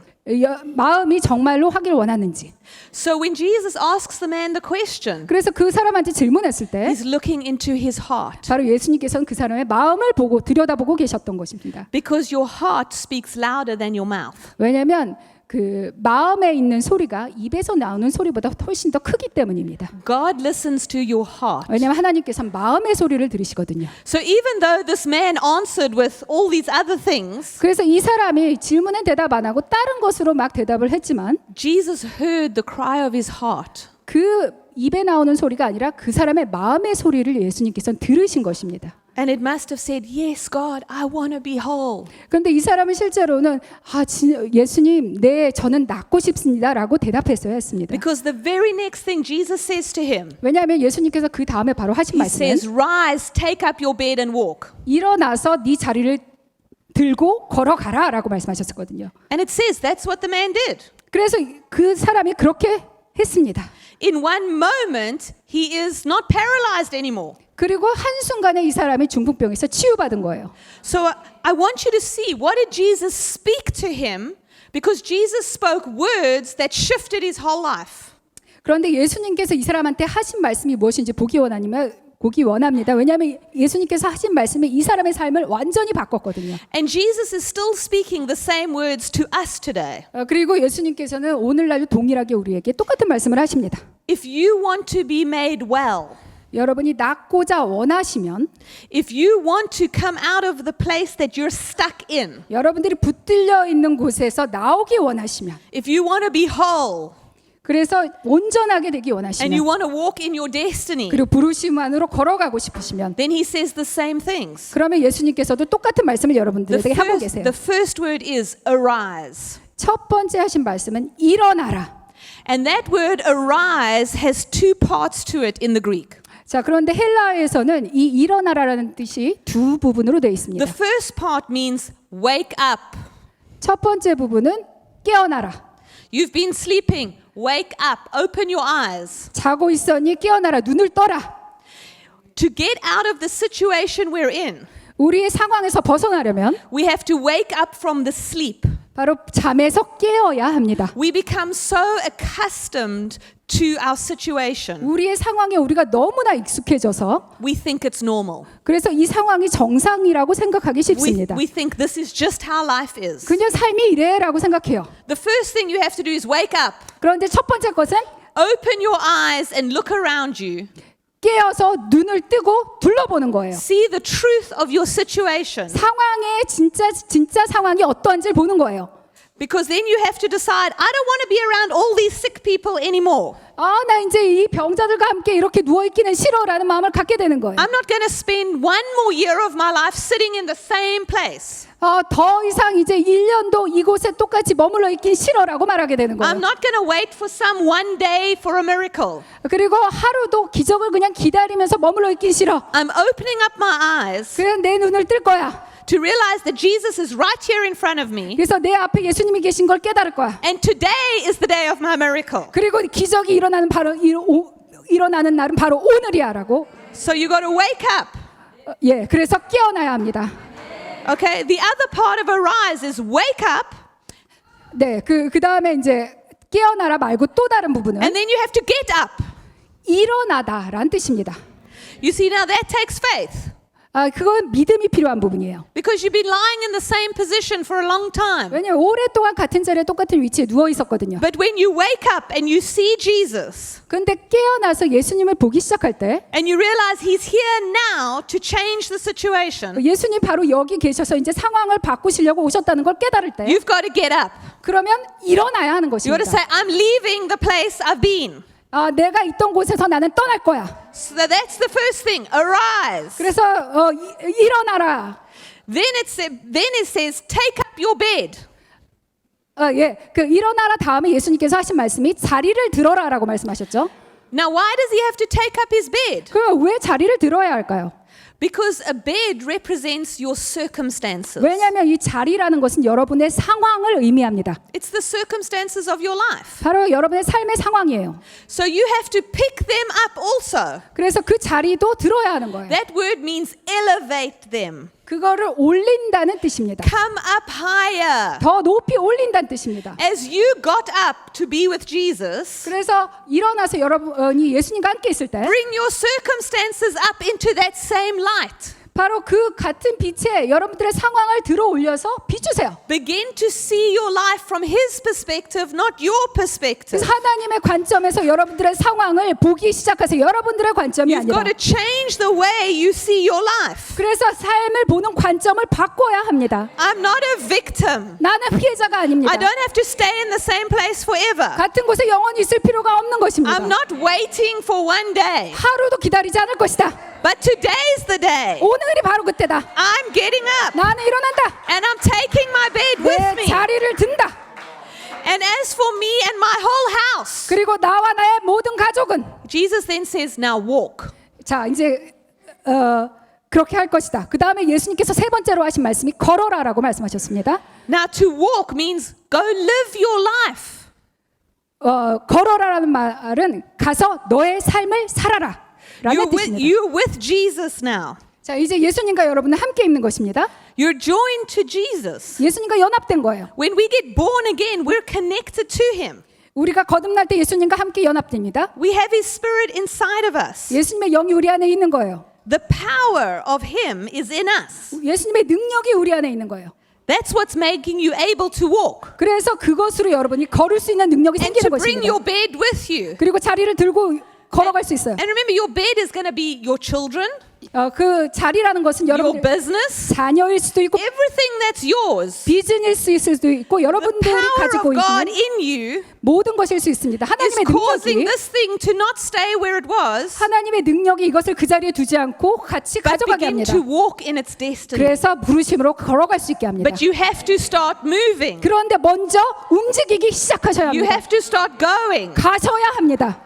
마음이 정말로 하길 원하는지. So when Jesus asks the man the question, 그래서 그 사람한테 질문했을 때 he's looking into his heart. 바로 예수님께서는 그 사람의 마음을 보고 들여다보고 계셨던 것입니다. Because your heart speaks louder than your mouth. 왜냐하면 그 마음에 있는 소리가 입에서 나오는 소리보다 훨씬 더 크기 때문입니다. God listens to your heart. 왜냐하면 하나님께서는 마음의 소리를 들으시거든요. So even though this man answered with all these other things, 그래서 이 사람이 질문에 대답 안 하고 다른 것으로 막 대답을 했지만 Jesus heard the cry of his heart. 그 입에 나오는 소리가 아니라 그 사람의 마음의 소리를 예수님께서는 들으신 것입니다. And it must have said, yes, God, I want to be whole. 그런데 이 사람은 실제로는 예수님, 네, 저는 낫고 싶습니다라고 대답했어야 했습니다. Because the very next thing Jesus says to him, 왜냐하면 예수님께서 그 다음에 바로 하신 he 말씀은 says, rise, take up your bed and walk. 일어나서 네 자리를 들고 걸어가라라고 말씀하셨거든요. And it says that's what the man did. 그래서 그 사람이 그렇게 했습니다. In one moment, he is not paralyzed anymore. 그리고 한순간에 이 사람이 중풍병에서 치유받은 거예요. So I want you to see, what did Jesus speak to him? Because Jesus spoke words that shifted his whole life. 그런데 예수님께서 이 사람한테 하신 말씀이 무엇인지 보기 원합니다. 왜냐하면 예수님께서 하신 말씀이 이 사람의 삶을 완전히 바꿨거든요. And Jesus is still speaking the same words to us today. 그리고 예수님께서는 오늘날도 동일하게 우리에게 똑같은 말씀을 하십니다. If you want to be made well, 여러분이 낫고자 원하시면, if you want to come out of the place that you're stuck in, 여러분들이 붙들려 있는 곳에서 나오기 원하시면, if you want to be whole, 그래서 온전하게 되기 and you 원하시면, want to walk in your destiny, 그리고 부르심 안으로 걸어가고 싶으시면, then he says the same things. 그러면 예수님께서도 똑같은 말씀을 여러분들에게 하고 계세요. The first word is arise. 첫 번째 하신 말씀은 일어나라. And that word arise has two parts to it in the Greek. 자, 그런데 헬라어에서는 이 일어나라라는 뜻이 두 부분으로 되어 있습니다. The first part means wake up. 첫 번째 부분은 깨어나라. You've been sleeping. Wake up. Open your eyes. 자고 있었니? 깨어나라. 눈을 떠라. To get out of the situation we're in, 우리의 상황에서 벗어나려면 we have to wake up from the sleep. 바로 잠에서 깨어야 합니다. We become so accustomed to our situation. 우리의 상황에 우리가 너무나 익숙해져서 We think it's normal. 그래서 이 상황이 정상이라고 생각하기 쉽습니다. We think this is just how life is. 그냥 삶이 이래라고 생각해요. The first thing you have to do is wake up. 그런데 첫 번째 것은 Open your eyes and look around you. 깨어서 눈을 뜨고 둘러보는 거예요. See the truth of your situation. 상황의 진짜 상황이 어떠한지를 보는 거예요. Because then you have to decide, I don't want to be around all these sick people anymore. 나 이제 이 병자들과 함께 이렇게 누워 있기는 싫어라는 마음을 갖게 되는 거예요. I'm not going to spend one more year of my life sitting in the same place. 더 이상 이제 1년도 이곳에 똑같이 머물러 있긴 싫어라고 말하게 되는 거예요. I'm not going to wait for some one day for a miracle. 그리고 하루도 기적을 그냥 기다리면서 머물러 있긴 싫어. I'm opening up my eyes 그냥 내 눈을 뜰 거야. to realize that Jesus is right here in front of me. 그래서 내 앞에 예수님이 계신 걸 깨달을 거야. And today is the day of my miracle. 그리고 기적이 일어나는 날은 바로 오늘이야라고. So you got to wake up. 그래서 깨어나야 합니다. Okay, the other part of arise is wake up. 네, 그 다음에 이제 깨어나라 말고 또 다른 부분은 And then you have to get up. 일어나다라는 뜻입니다. You see, now that takes faith. 그건 믿음이 필요한 부분이에요. Because you've been lying in the same position for a long time. 왜냐면 오랫동안 같은 자리에 똑같은 위치에 누워 있었거든요. But when you wake up and you see Jesus, 그런데 깨어나서 예수님을 보기 시작할 때 and you realize He's here now to change the situation, 예수님 바로 여기 계셔서 이제 상황을 바꾸시려고 오셨다는 걸 깨달을 때 you've got to get up. 그러면 일어나야 하는 You got to 것입니다. say, I'm leaving the place I've been. 내가 있던 곳에서 나는 떠날 거야. So that's the first thing. Arise. 그래서 일어나라. Then it says, take up your bed. 그 일어나라 다음에 예수님께서 하신 말씀이 자리를 들어라라고 말씀하셨죠. Now, why does he have to take up his bed? 그럼 왜 자리를 들어야 할까요? Because a bed represents your circumstances. 왜냐하면 이 자리라는 것은 여러분의 상황을 의미합니다. It's the circumstances of your life. 바로 여러분의 삶의 상황이에요. So you have to pick them up also. 그래서 그 자리도 들어야 하는 거예요. That word means elevate them. 그거를 올린다는 뜻입니다. Come up higher. 더 높이 올린다는 뜻입니다. As you got up to be with Jesus, 그래서 일어나서 여러분이 예수님과 함께 있을 때 bring your circumstances up into that same light. 바로 그 같은 빛에 여러분들의 상황을 들어 올려서 비추세요. Begin to see your life from His perspective, not your perspective. 그래서 하나님의 관점에서 여러분들의 상황을 보기 시작하세요. 여러분들의 관점이 You've 아니라. got to change the way you see your life. 그래서 삶을 보는 관점을 바꿔야 합니다. I'm not a victim. 나는 피해자가 아닙니다. I don't have to stay in the same place forever. 같은 곳에 영원히 있을 필요가 없는 것입니다. I'm not waiting for one day. 하루도 기다리지 않을 것이다. But today's the day. 오늘이 바로 그때다. I'm getting up 나는 일어난다. and I'm taking my bed with 내 me. 자리를 든다. And as for me and my whole house, 그리고 나와 나의 모든 가족은 Jesus then says, now walk. 자 이제 그렇게 할 것이다. 그 다음에 예수님께서 세 번째로 하신 말씀이 걸어라라고 말씀하셨습니다. Now to walk means go live your life. 걸어라라는 말은 가서 너의 삶을 살아라 라는 뜻입니다. You're with Jesus now. 자 이제 예수님과 여러분은 함께 있는 것입니다. You're joined to Jesus. 예수님과 연합된 거예요. When we get born again, we're connected to Him. 우리가 거듭날 때 예수님과 함께 연합됩니다. We have His Spirit inside of us. 예수님의 영이 우리 안에 있는 거예요. The power of Him is in us. 예수님의 능력이 우리 안에 있는 거예요. That's what's making you able to walk. 그래서 그것으로 여러분이 걸을 수 있는 능력이 And to 생기는 bring 것입니다. your bed with you. 그리고 자리를 들고 걸어갈 수 있어요. And remember, your bed is going to be your children, 그 자리라는 것은 your 여러분들 business, 자녀일 수도 있고 everything that's yours. 비즈니스일 수도 있고 The 여러분들이 power 가지고 of God 있는 in you 모든 것일 수 있습니다. is 하나님의 causing 능력이 this thing to not stay where it was, 하나님의 능력이 이것을 그 자리에 두지 않고 같이 but 가져가게 begin 합니다. to walk in its destiny. 그래서 부르심으로 걸어갈 수 있게 합니다. But you have to start moving. 그런데 먼저 움직이기 시작하셔야 You 합니다. have to start going. 가셔야 합니다.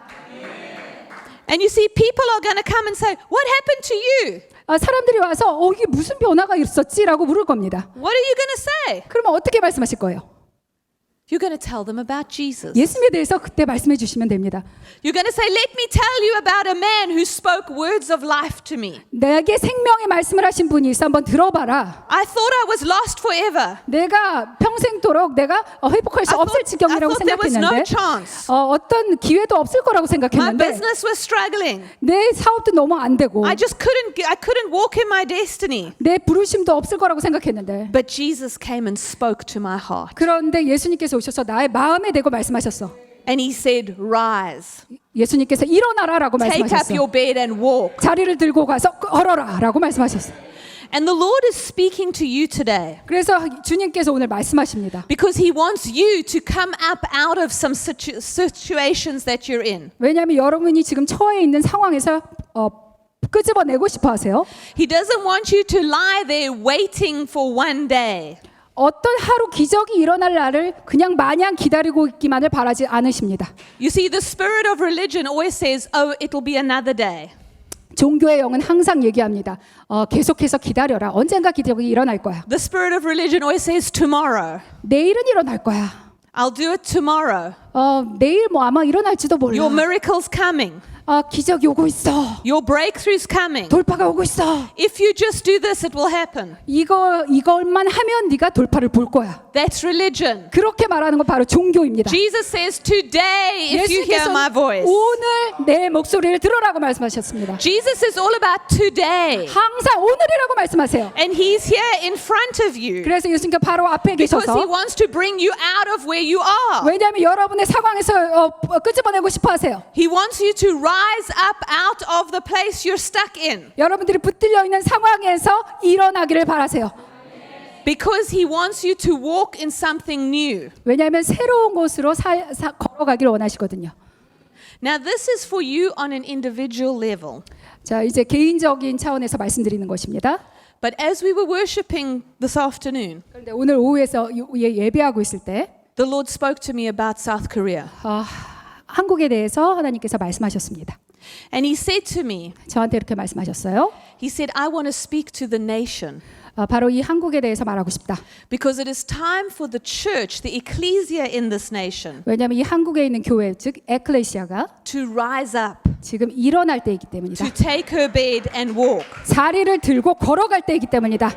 And you see, people are going to come and say, what happened to you? 사람들이 와서 이게 무슨 변화가 있었지라고 물을 겁니다. What are you going to say? 그러면 어떻게 말씀하실 거예요? You're going to tell them about Jesus. 예수님에 대해서 그때 말씀해 주시면 됩니다. You're going to say, let me tell you about a man who spoke words of life to me. 내게 생명의 말씀을 하신 분이 있어 한번 들어봐라. I thought I was lost forever. 내가 평생도록 내가 회복할 수 없을 I 지경이라고 thought there was no 생각했는데 chance. 어떤 기회도 없을 거라고 My 생각했는데 business was struggling. 내 사업도 너무 안 되고 I couldn't walk in my destiny. 내 부르심도 없을 거라고 생각했는데 But Jesus came and spoke to my heart. 그런데 예수님께서 오셔서 나의 마음에 대고 말씀하셨어. And he said, rise, 예수님께서 일어나라라고 take up 말씀하셨어. your bed and walk. 자리를 들고 가서 걸어라라고 말씀하셨어. And the Lord is speaking to you today 그래서 주님께서 오늘 말씀하십니다. because he wants you to come up out of some situations that you're in. 왜냐하면 여러분이 지금 처해 있는 상황에서 끄집어내고 싶어 하세요. He doesn't want you to lie there waiting for one day. 어떤 하루 기적이 일어날 날을 그냥 마냥 기다리고 있기만을 바라지 않으십니다. You see, the spirit of religion always says, oh, it'll be another day. 종교의 영은 항상 얘기합니다. 계속해서 기다려라. 언젠가 기적이 일어날 거야. The spirit of religion always says tomorrow. 내일은 일어날 거야. I'll do it tomorrow. 내일 뭐 아마 일어날지도 몰라. Your miracle's coming. 기적이 오고 있어. Your breakthrough's coming. 돌파가 오고 있어. If you just do this, it will happen. 이걸만 하면 네가 돌파를 볼 거야. That's religion. 그렇게 말하는 건 바로 종교입니다. Jesus says, today, if you hear 예수께서 my voice. 오늘 내 목소리를 들으라고 말씀하셨습니다. Jesus is all about today. 항상 오늘이라고 말씀하세요. And he's here in front of you. 그래서 예수님께서 바로 앞에 Because he 계셔서 wants to bring you out of where you are. 왜냐하면 여러분의 상황에서 끄집어내고 싶어 하세요. He wants you to rise up out of the place you're stuck in. 여러분들이 붙들려 있는 상황에서 일어나기를 바라세요. Because he wants you to walk in something new. 왜냐하면 새로운 곳으로 걸어가기를 원하시거든요. Now this is for you on an individual level. 자, 이제 개인적인 차원에서 말씀드리는 것입니다. But as we were worshiping this afternoon, 그런데 오늘 오후에서 예배하고 있을 때 the Lord spoke to me about South Korea. 한국에 대해서 하나님께서 말씀하셨습니다. And he said to me, 저한테 이렇게 말씀하셨어요. he said, I want to speak to the nation. 바로 이 한국에 대해서 말하고 싶다. Because it is time for the church, the ecclesia in this nation, 왜냐하면 이 한국에 있는 교회, 즉 에클레시아가 to rise up, 지금 일어날 때이기 때문이다. to take her bed and walk. 자리를 들고 걸어갈 때이기 때문이다.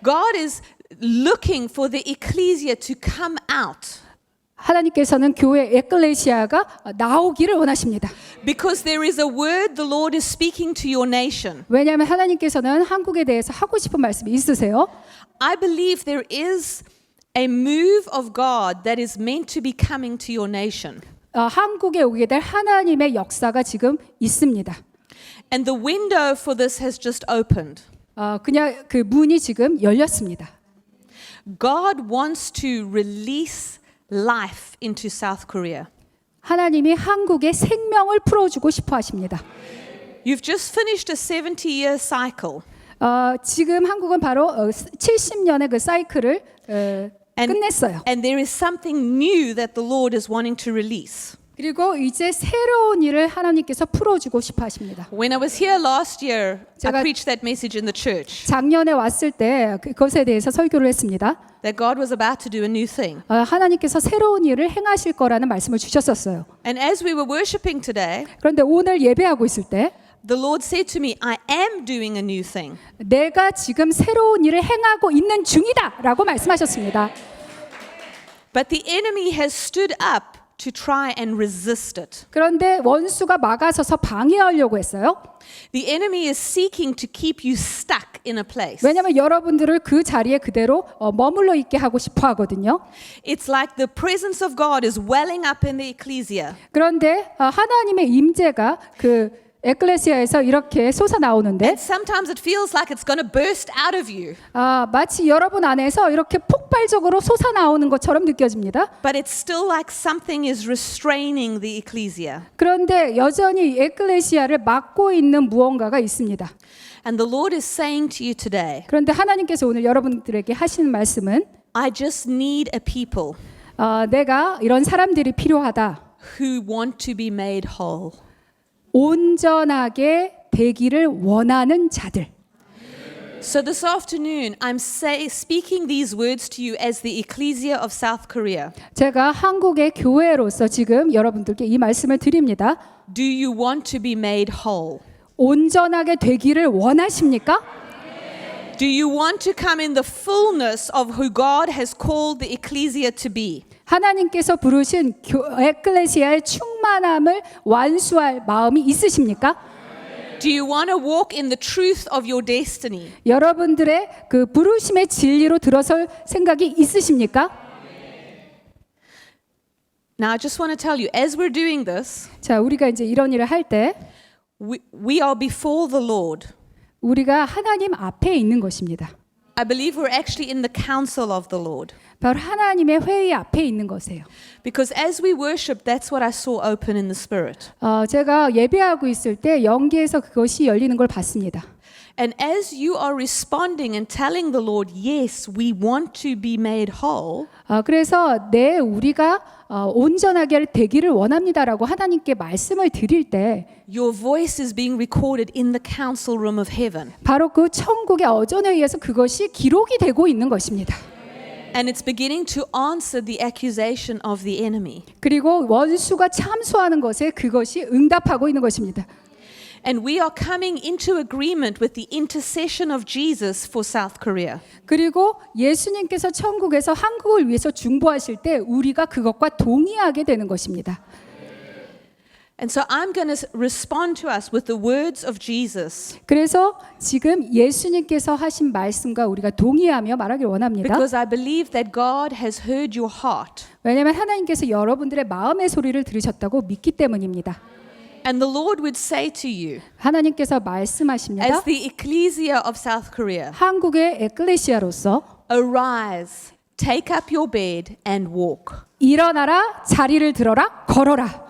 God is looking for the ecclesia to come out. 하나님께서는 교회 에클레시아가 나오기를 원하십니다. Because there is a word the Lord is speaking to your nation. 왜냐하면 하나님께서는 한국에 대해서 하고 싶은 말씀이 있으세요. I believe there is a move of God that is meant to be coming to your nation. 한국에 오게 될 하나님의 역사가 지금 있습니다. And the window for this has just opened. 그냥 그 문이 지금 열렸습니다. God wants to release life into South Korea. 하나님이 한국에 생명을 풀어주고 싶어 하십니다. You've just finished a 70-year cycle. 지금 한국은 바로 70년의 그 사이클을 끝냈어요. And there is something new that the Lord is wanting to release. 그리고 이제 새로운 일을 하나님께서 풀어주고 싶어 하십니다. When I was here last year, I 제가 preached that message in the church 작년에 왔을 때 그것에 대해서 설교를 했습니다. that God was about to do a new thing. 하나님께서 새로운 일을 행하실 거라는 말씀을 주셨었어요. And as we were worshiping today, 그런데 오늘 예배하고 있을 때 the Lord said to me, I am doing a new thing. 내가 지금 새로운 일을 행하고 있는 중이다라고 말씀하셨습니다. But the enemy has stood up to try and resist it. 그런데 원수가 막아서서 방해하려고 했어요. The enemy is seeking to keep you stuck in a place. 왜냐하면 여러분들을 그 자리에 그대로 머물러 있게 하고 싶어 하거든요. It's like the presence of God is welling up in the ecclesia. 그런데 하나님의 임재가 그 에클레시아에서 이렇게 솟아나오는데 And sometimes it feels like it's going to burst out of you. 마치 여러분 안에서 이렇게 폭발적으로 솟아나오는 것처럼 느껴집니다. But it's still like something is restraining the ecclesia. 그런데 여전히 에클레시아를 막고 있는 무언가가 있습니다. And the Lord is saying to you today, 그런데 하나님께서 오늘 여러분들에게 하시는 말씀은 I just need a people 내가 이런 사람들이 필요하다. who want to be made whole. 온전하게 되기를 원하는 자들. So this afternoon, I'm speaking these words to you as the ecclesia of South Korea. 제가 한국의 교회로서 지금 여러분들께 이 말씀을 드립니다. Do you want to be made whole? 온전하게 되기를 원하십니까? Do you want to come in the fullness of who God has called the ecclesia to be? 하나님께서 부르신 에클레시아의 충만함을 완수할 마음이 있으십니까? Do you want to walk in the truth of your destiny? 여러분들의 그 부르심의 진리로 들어설 생각이 있으십니까? Now I just want to tell you, as we're doing this, 자, 우리가 이제 이런 일을 할 때 we are before the Lord. 우리가 하나님 앞에 있는 것입니다. I believe we're actually in the counsel of the Lord. 바로 하나님의 회의 앞에 있는 것이에요. Because as we worship, that's what I saw open in the Spirit. 제가 예배하고 있을 때 영계에서 그것이 열리는 걸 봤습니다. And as you are responding and telling the Lord, yes, we want to be made whole, 그래서 우리가 온전하게 되기를 원합니다라고 하나님께 말씀을 드릴 때 your voice is being recorded in the council room of heaven. 바로 그 천국의 어전에 의해서 그것이 기록이 되고 있는 것입니다. And it's beginning to answer the accusation of the enemy. 그리고 원수가 참소하는 것에 그것이 응답하고 있는 것입니다. And we are coming into agreement with the intercession of Jesus for South Korea. 그리고 예수님께서 천국에서 한국을 위해서 중보하실 때 우리가 그것과 동의하게 되는 것입니다. And so I'm going to respond to us with the words of Jesus. 그래서 지금 예수님께서 하신 말씀과 우리가 동의하며 말하길 원합니다. Because I believe that God has heard your heart. 왜냐하면 하나님께서 여러분들의 마음의 소리를 들으셨다고 믿기 때문입니다. And the Lord would say to you, 하나님께서 말씀하십니다. as the ecclesia of South Korea, 한국의 에클레시아로서 arise, take up your bed and walk. 일어나라, 자리를 들어라, 걸어라.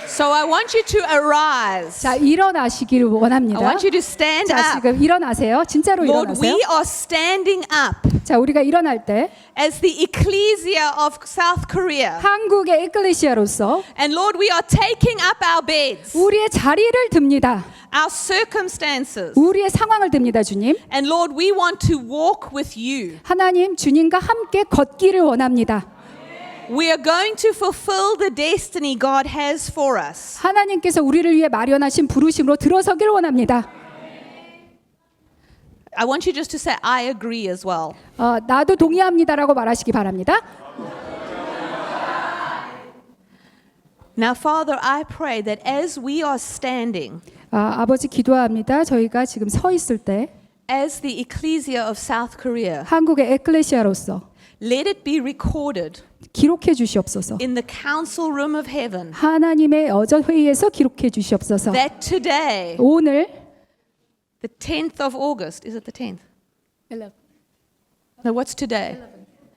So I want you to arise. 자, 일어나시기를 I 원합니다. want you to stand 자, up. 지금 일어나세요. 진짜로 Lord, 일어나세요. we are standing up 자, 우리가 일어날 때 as the ecclesia of South Korea. 한국의 에클레시아로서 And Lord, we are taking up our beds, 우리의 자리를 듭니다. our circumstances. 우리의 상황을 듭니다, 주님. And Lord, we want to walk with you. 하나님, 주님과 함께 걷기를 원합니다. We are going to fulfill the destiny God has for us. 하나님께서 우리를 위해 마련하신 부르심으로 들어서기를 원합니다. I want you just to say, I agree as well. 나도 동의합니다라고 말하시기 바랍니다. Now, Father, I pray that as we are standing 아버지 기도합니다. 저희가 지금 서 있을 때 as the ecclesia of South Korea, 한국의 에클레시아로서 let it be recorded 기록해 주시옵소서. in the council room of heaven 하나님의 어전 회의에서 기록해 주시옵소서. that today, 오늘 the 10th of August, is it the 10th? No, what's today?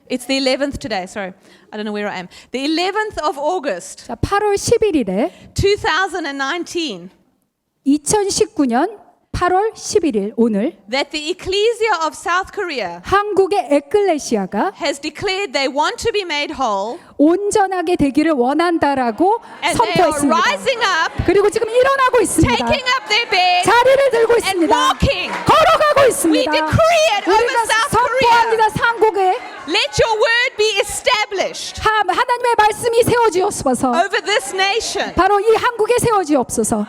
It's the 11th today, sorry. I don't know where I am. The 11th of August, 자, 8월 11일에 2019, 2019년 8월 11일 오늘 that the ecclesia of South Korea 한국의 에클레시아가 has declared they want to be made whole 온전하게 되기를 원한다라고 and they are 선포했습니다. rising up, 그리고 지금 일어나고 있습니다. taking up their bed 자리를 들고 and 있습니다. walking. 걸어가고 We 있습니다. decree it over 우리가 South Korea. 선포합니다. 한국에 Let your word be established 하나님의 말씀이 세워지옵소서. over this nation. 바로 이 한국에 세워지옵소서.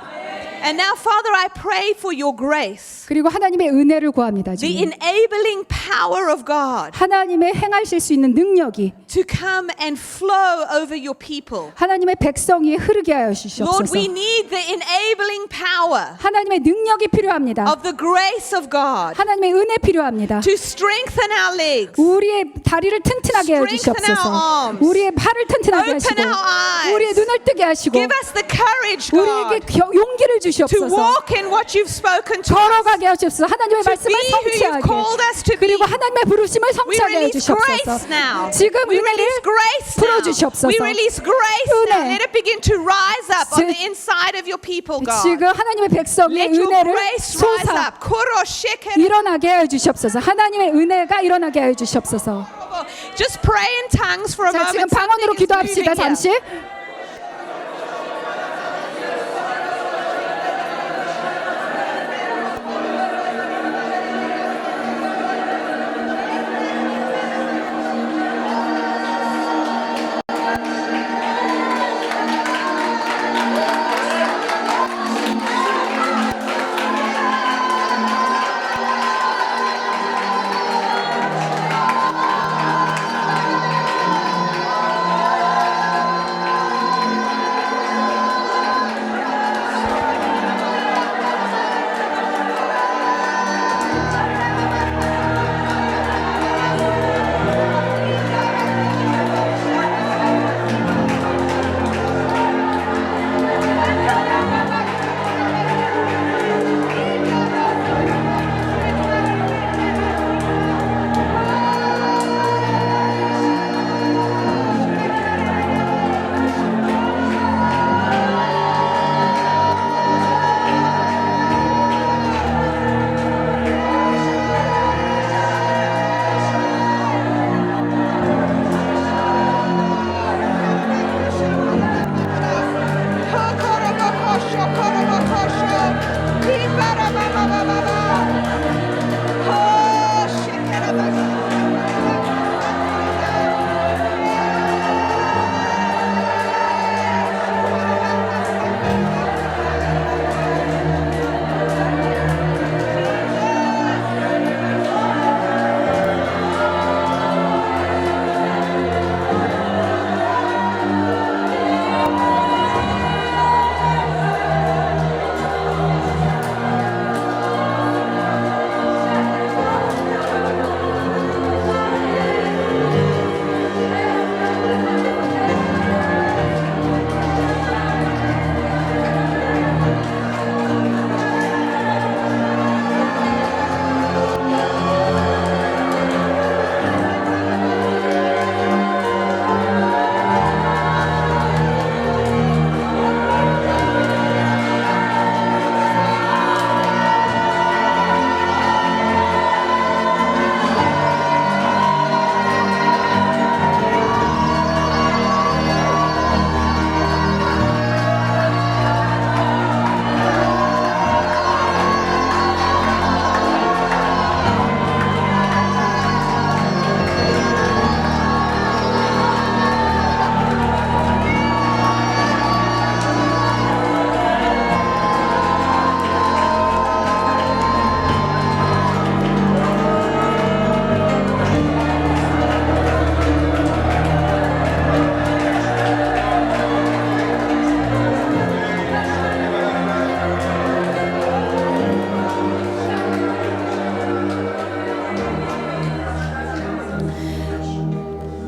And now, Father, I pray for your grace, 그리고 하나님의 은혜를 구합니다. the 지금. enabling power of God 하나님의 행하실 수 있는 능력이 to come and flow over your people. 하나님의 백성이 흐르게 하여 Lord, 주시옵소서. we need the enabling power 하나님의 능력이 필요합니다. of the grace of God 하나님의 은혜 필요합니다. to strengthen our legs, 우리의 다리를 튼튼하게 해 Strengthen our 주시옵소서. arms. 우리의 팔을 튼튼하게 Open 하시고 our eyes. 우리의 눈을 뜨게 하시고 give us the courage, 우리에게 God, 용기를 to 주시옵소서. walk in what you've spoken to us, 걸어가게 하시옵소서. 하나님의 to 말씀을 be who you've 성취하게 called us to be. 그리고 하나님의 부르심을 We 성취하게 해 release grace 주시옵소서. now. 지금 We 은혜를 release grace now. 풀어주시옵소서. We release grace now. 은혜. Let it begin to rise up on 지- the inside of your people, God. 지금 하나님의 백성의 Let your 은혜를 grace rise 솟아 up. Koro shekere. 일어나게 해 주시옵소서. 하나님의 은혜가 일어나게 해 주시옵소서. Just pray in tongues for a 자, 지금 moment. 방언으로 Something is 기도합시다. moving 잠시. here.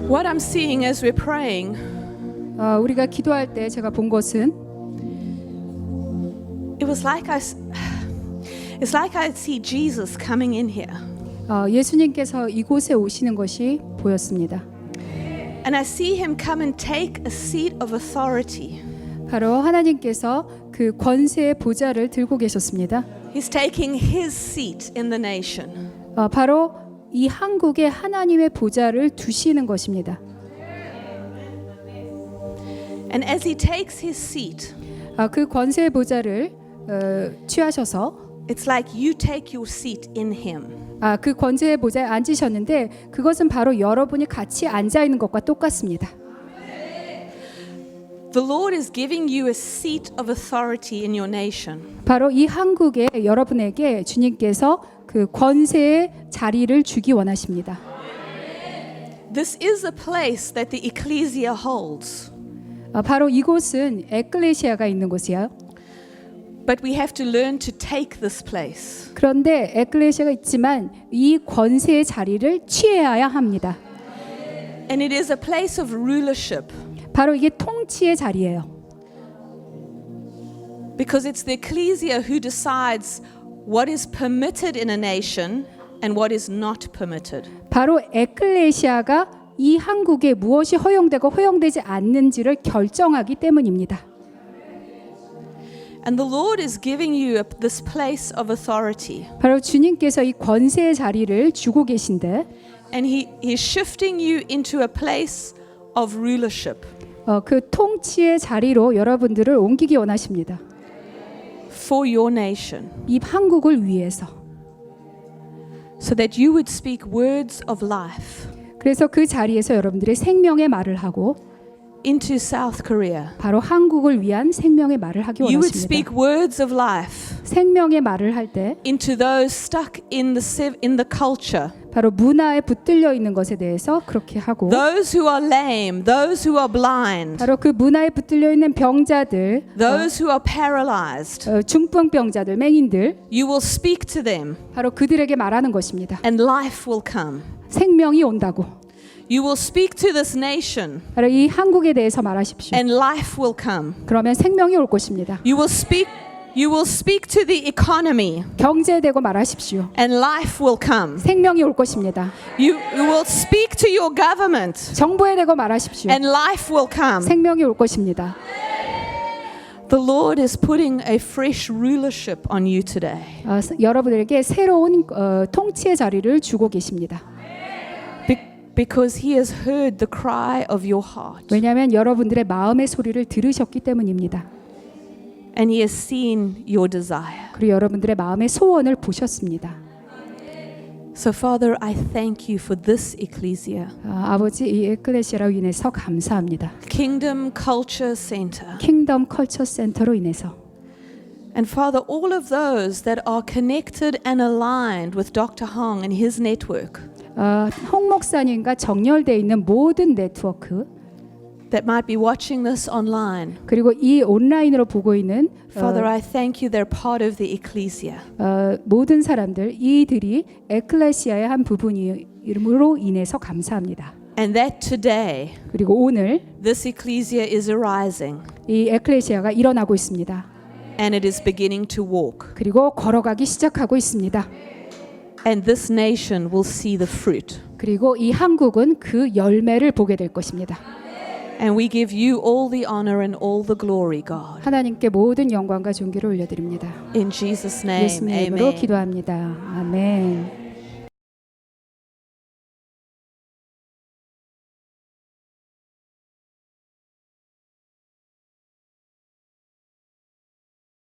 What I'm seeing as we're praying, 우리가 기도할 때 제가 본 것은 it's like I see Jesus coming in here. 예수님께서 이곳에 오시는 것이 보였습니다. And I see him come and take a seat of authority. 바로 하나님께서 그 권세의 보좌를 들고 계셨습니다. He's taking his seat in the nation. 바로 이 한국에 하나님의 보좌를 두시는 것입니다. And as he takes his seat, 그 권세의 보좌를 취하셔서 it's like you take your seat in him. 그 권세의 보좌에 앉으셨는데 그것은 바로 여러분이 같이 앉아 있는 것과 똑같습니다. The Lord is giving you a seat of authority in your nation. 바로 이 한국에 여러분에게 주님께서 그 권세의 자리를 주기 원하십니다. This is a place that the ecclesia holds. 바로 이곳은 에클레시아가 있는 곳이에요. But we have to learn to take this place. 그런데 에클레시아가 있지만 이 권세의 자리를 취해야 합니다. And it is a place of rulership. 바로 이게 통치의 자리예요. Because it's the ecclesia who decides what is permitted in a nation and what is not permitted. 바로 에클레시아가 이 한국에 무엇이 허용되고 허용되지 않는지를 결정하기 때문입니다. And the Lord is giving you this place of authority. 바로 주님께서 이 권세의 자리를 주고 계신데 And He's shifting you into a place of rulership. 그 통치의 자리로 여러분들을 옮기기 원하십니다. For your nation. 이 한국을 위해서. So that you would speak words of life. 그래서 그 자리에서 여러분들의 생명의 말을 하고 into South Korea. 바로 한국을 위한 생명의 말을 하기 You would 원하십니다. speak words of life 생명의 말을 할 때 into those stuck in the culture. 바로 문화에 붙들려 있는 것에 대해서 그렇게 하고 Those who are lame, those who are blind, 바로 그 문화에 붙들려 있는 병자들, those who are paralyzed. 중풍병자들, 맹인들 You will speak to them 바로 그들에게 말하는 것입니다. and life will come. 생명이 온다고. You will speak to this nation 바로 이 한국에 대해서 말하십시오. and life will come. 그러면 생명이 올 것입니다. You will speak to the economy 경제에 대고 말하십시오. and life will come. 생명이 올 것입니다. You will speak to your government 정부에 대고 말하십시오. and life will come. 생명이 올 것입니다. The Lord is putting a fresh rulership on you today. 여러분에게 새로운 통치의 자리를 주고 계십니다. Because He has heard the cry of your heart. 왜냐하면 여러분들의 마음의 소리를 들으셨기 때문입니다. And He has seen your desire. 그리고 여러분들의 마음의 소원을 보셨습니다. So Father, I thank you for this ecclesia. 아버지, 이 에클레시아로 인해서 감사합니다. Kingdom Culture Center. 킹덤 컬처 센터로 인해서. And Father, all of those that are connected and aligned with Dr. Hong and his network. 홍 목사님과 정렬되어 있는 모든 네트워크 that might be watching this online. 그리고 이 온라인으로 보고 있는 Father, I thank you they're part of the ecclesia. 모든 사람들 이들이 에클레시아의 한 부분으로 인해서 감사합니다. And that today 그리고 오늘 this ecclesia is arising 이 에클레시아가 일어나고 있습니다. and it is beginning to walk. 그리고 걸어가기 시작하고 있습니다. And this nation will see the fruit. 그리고 이 한국은 그 열매를 보게 될 것입니다. And we give you all the honor and all the glory, God. 하나님께 모든 영광과 존귀를 올려드립니다. In Jesus' name, 예수님의 이름으로 amen. 기도합니다. 아멘.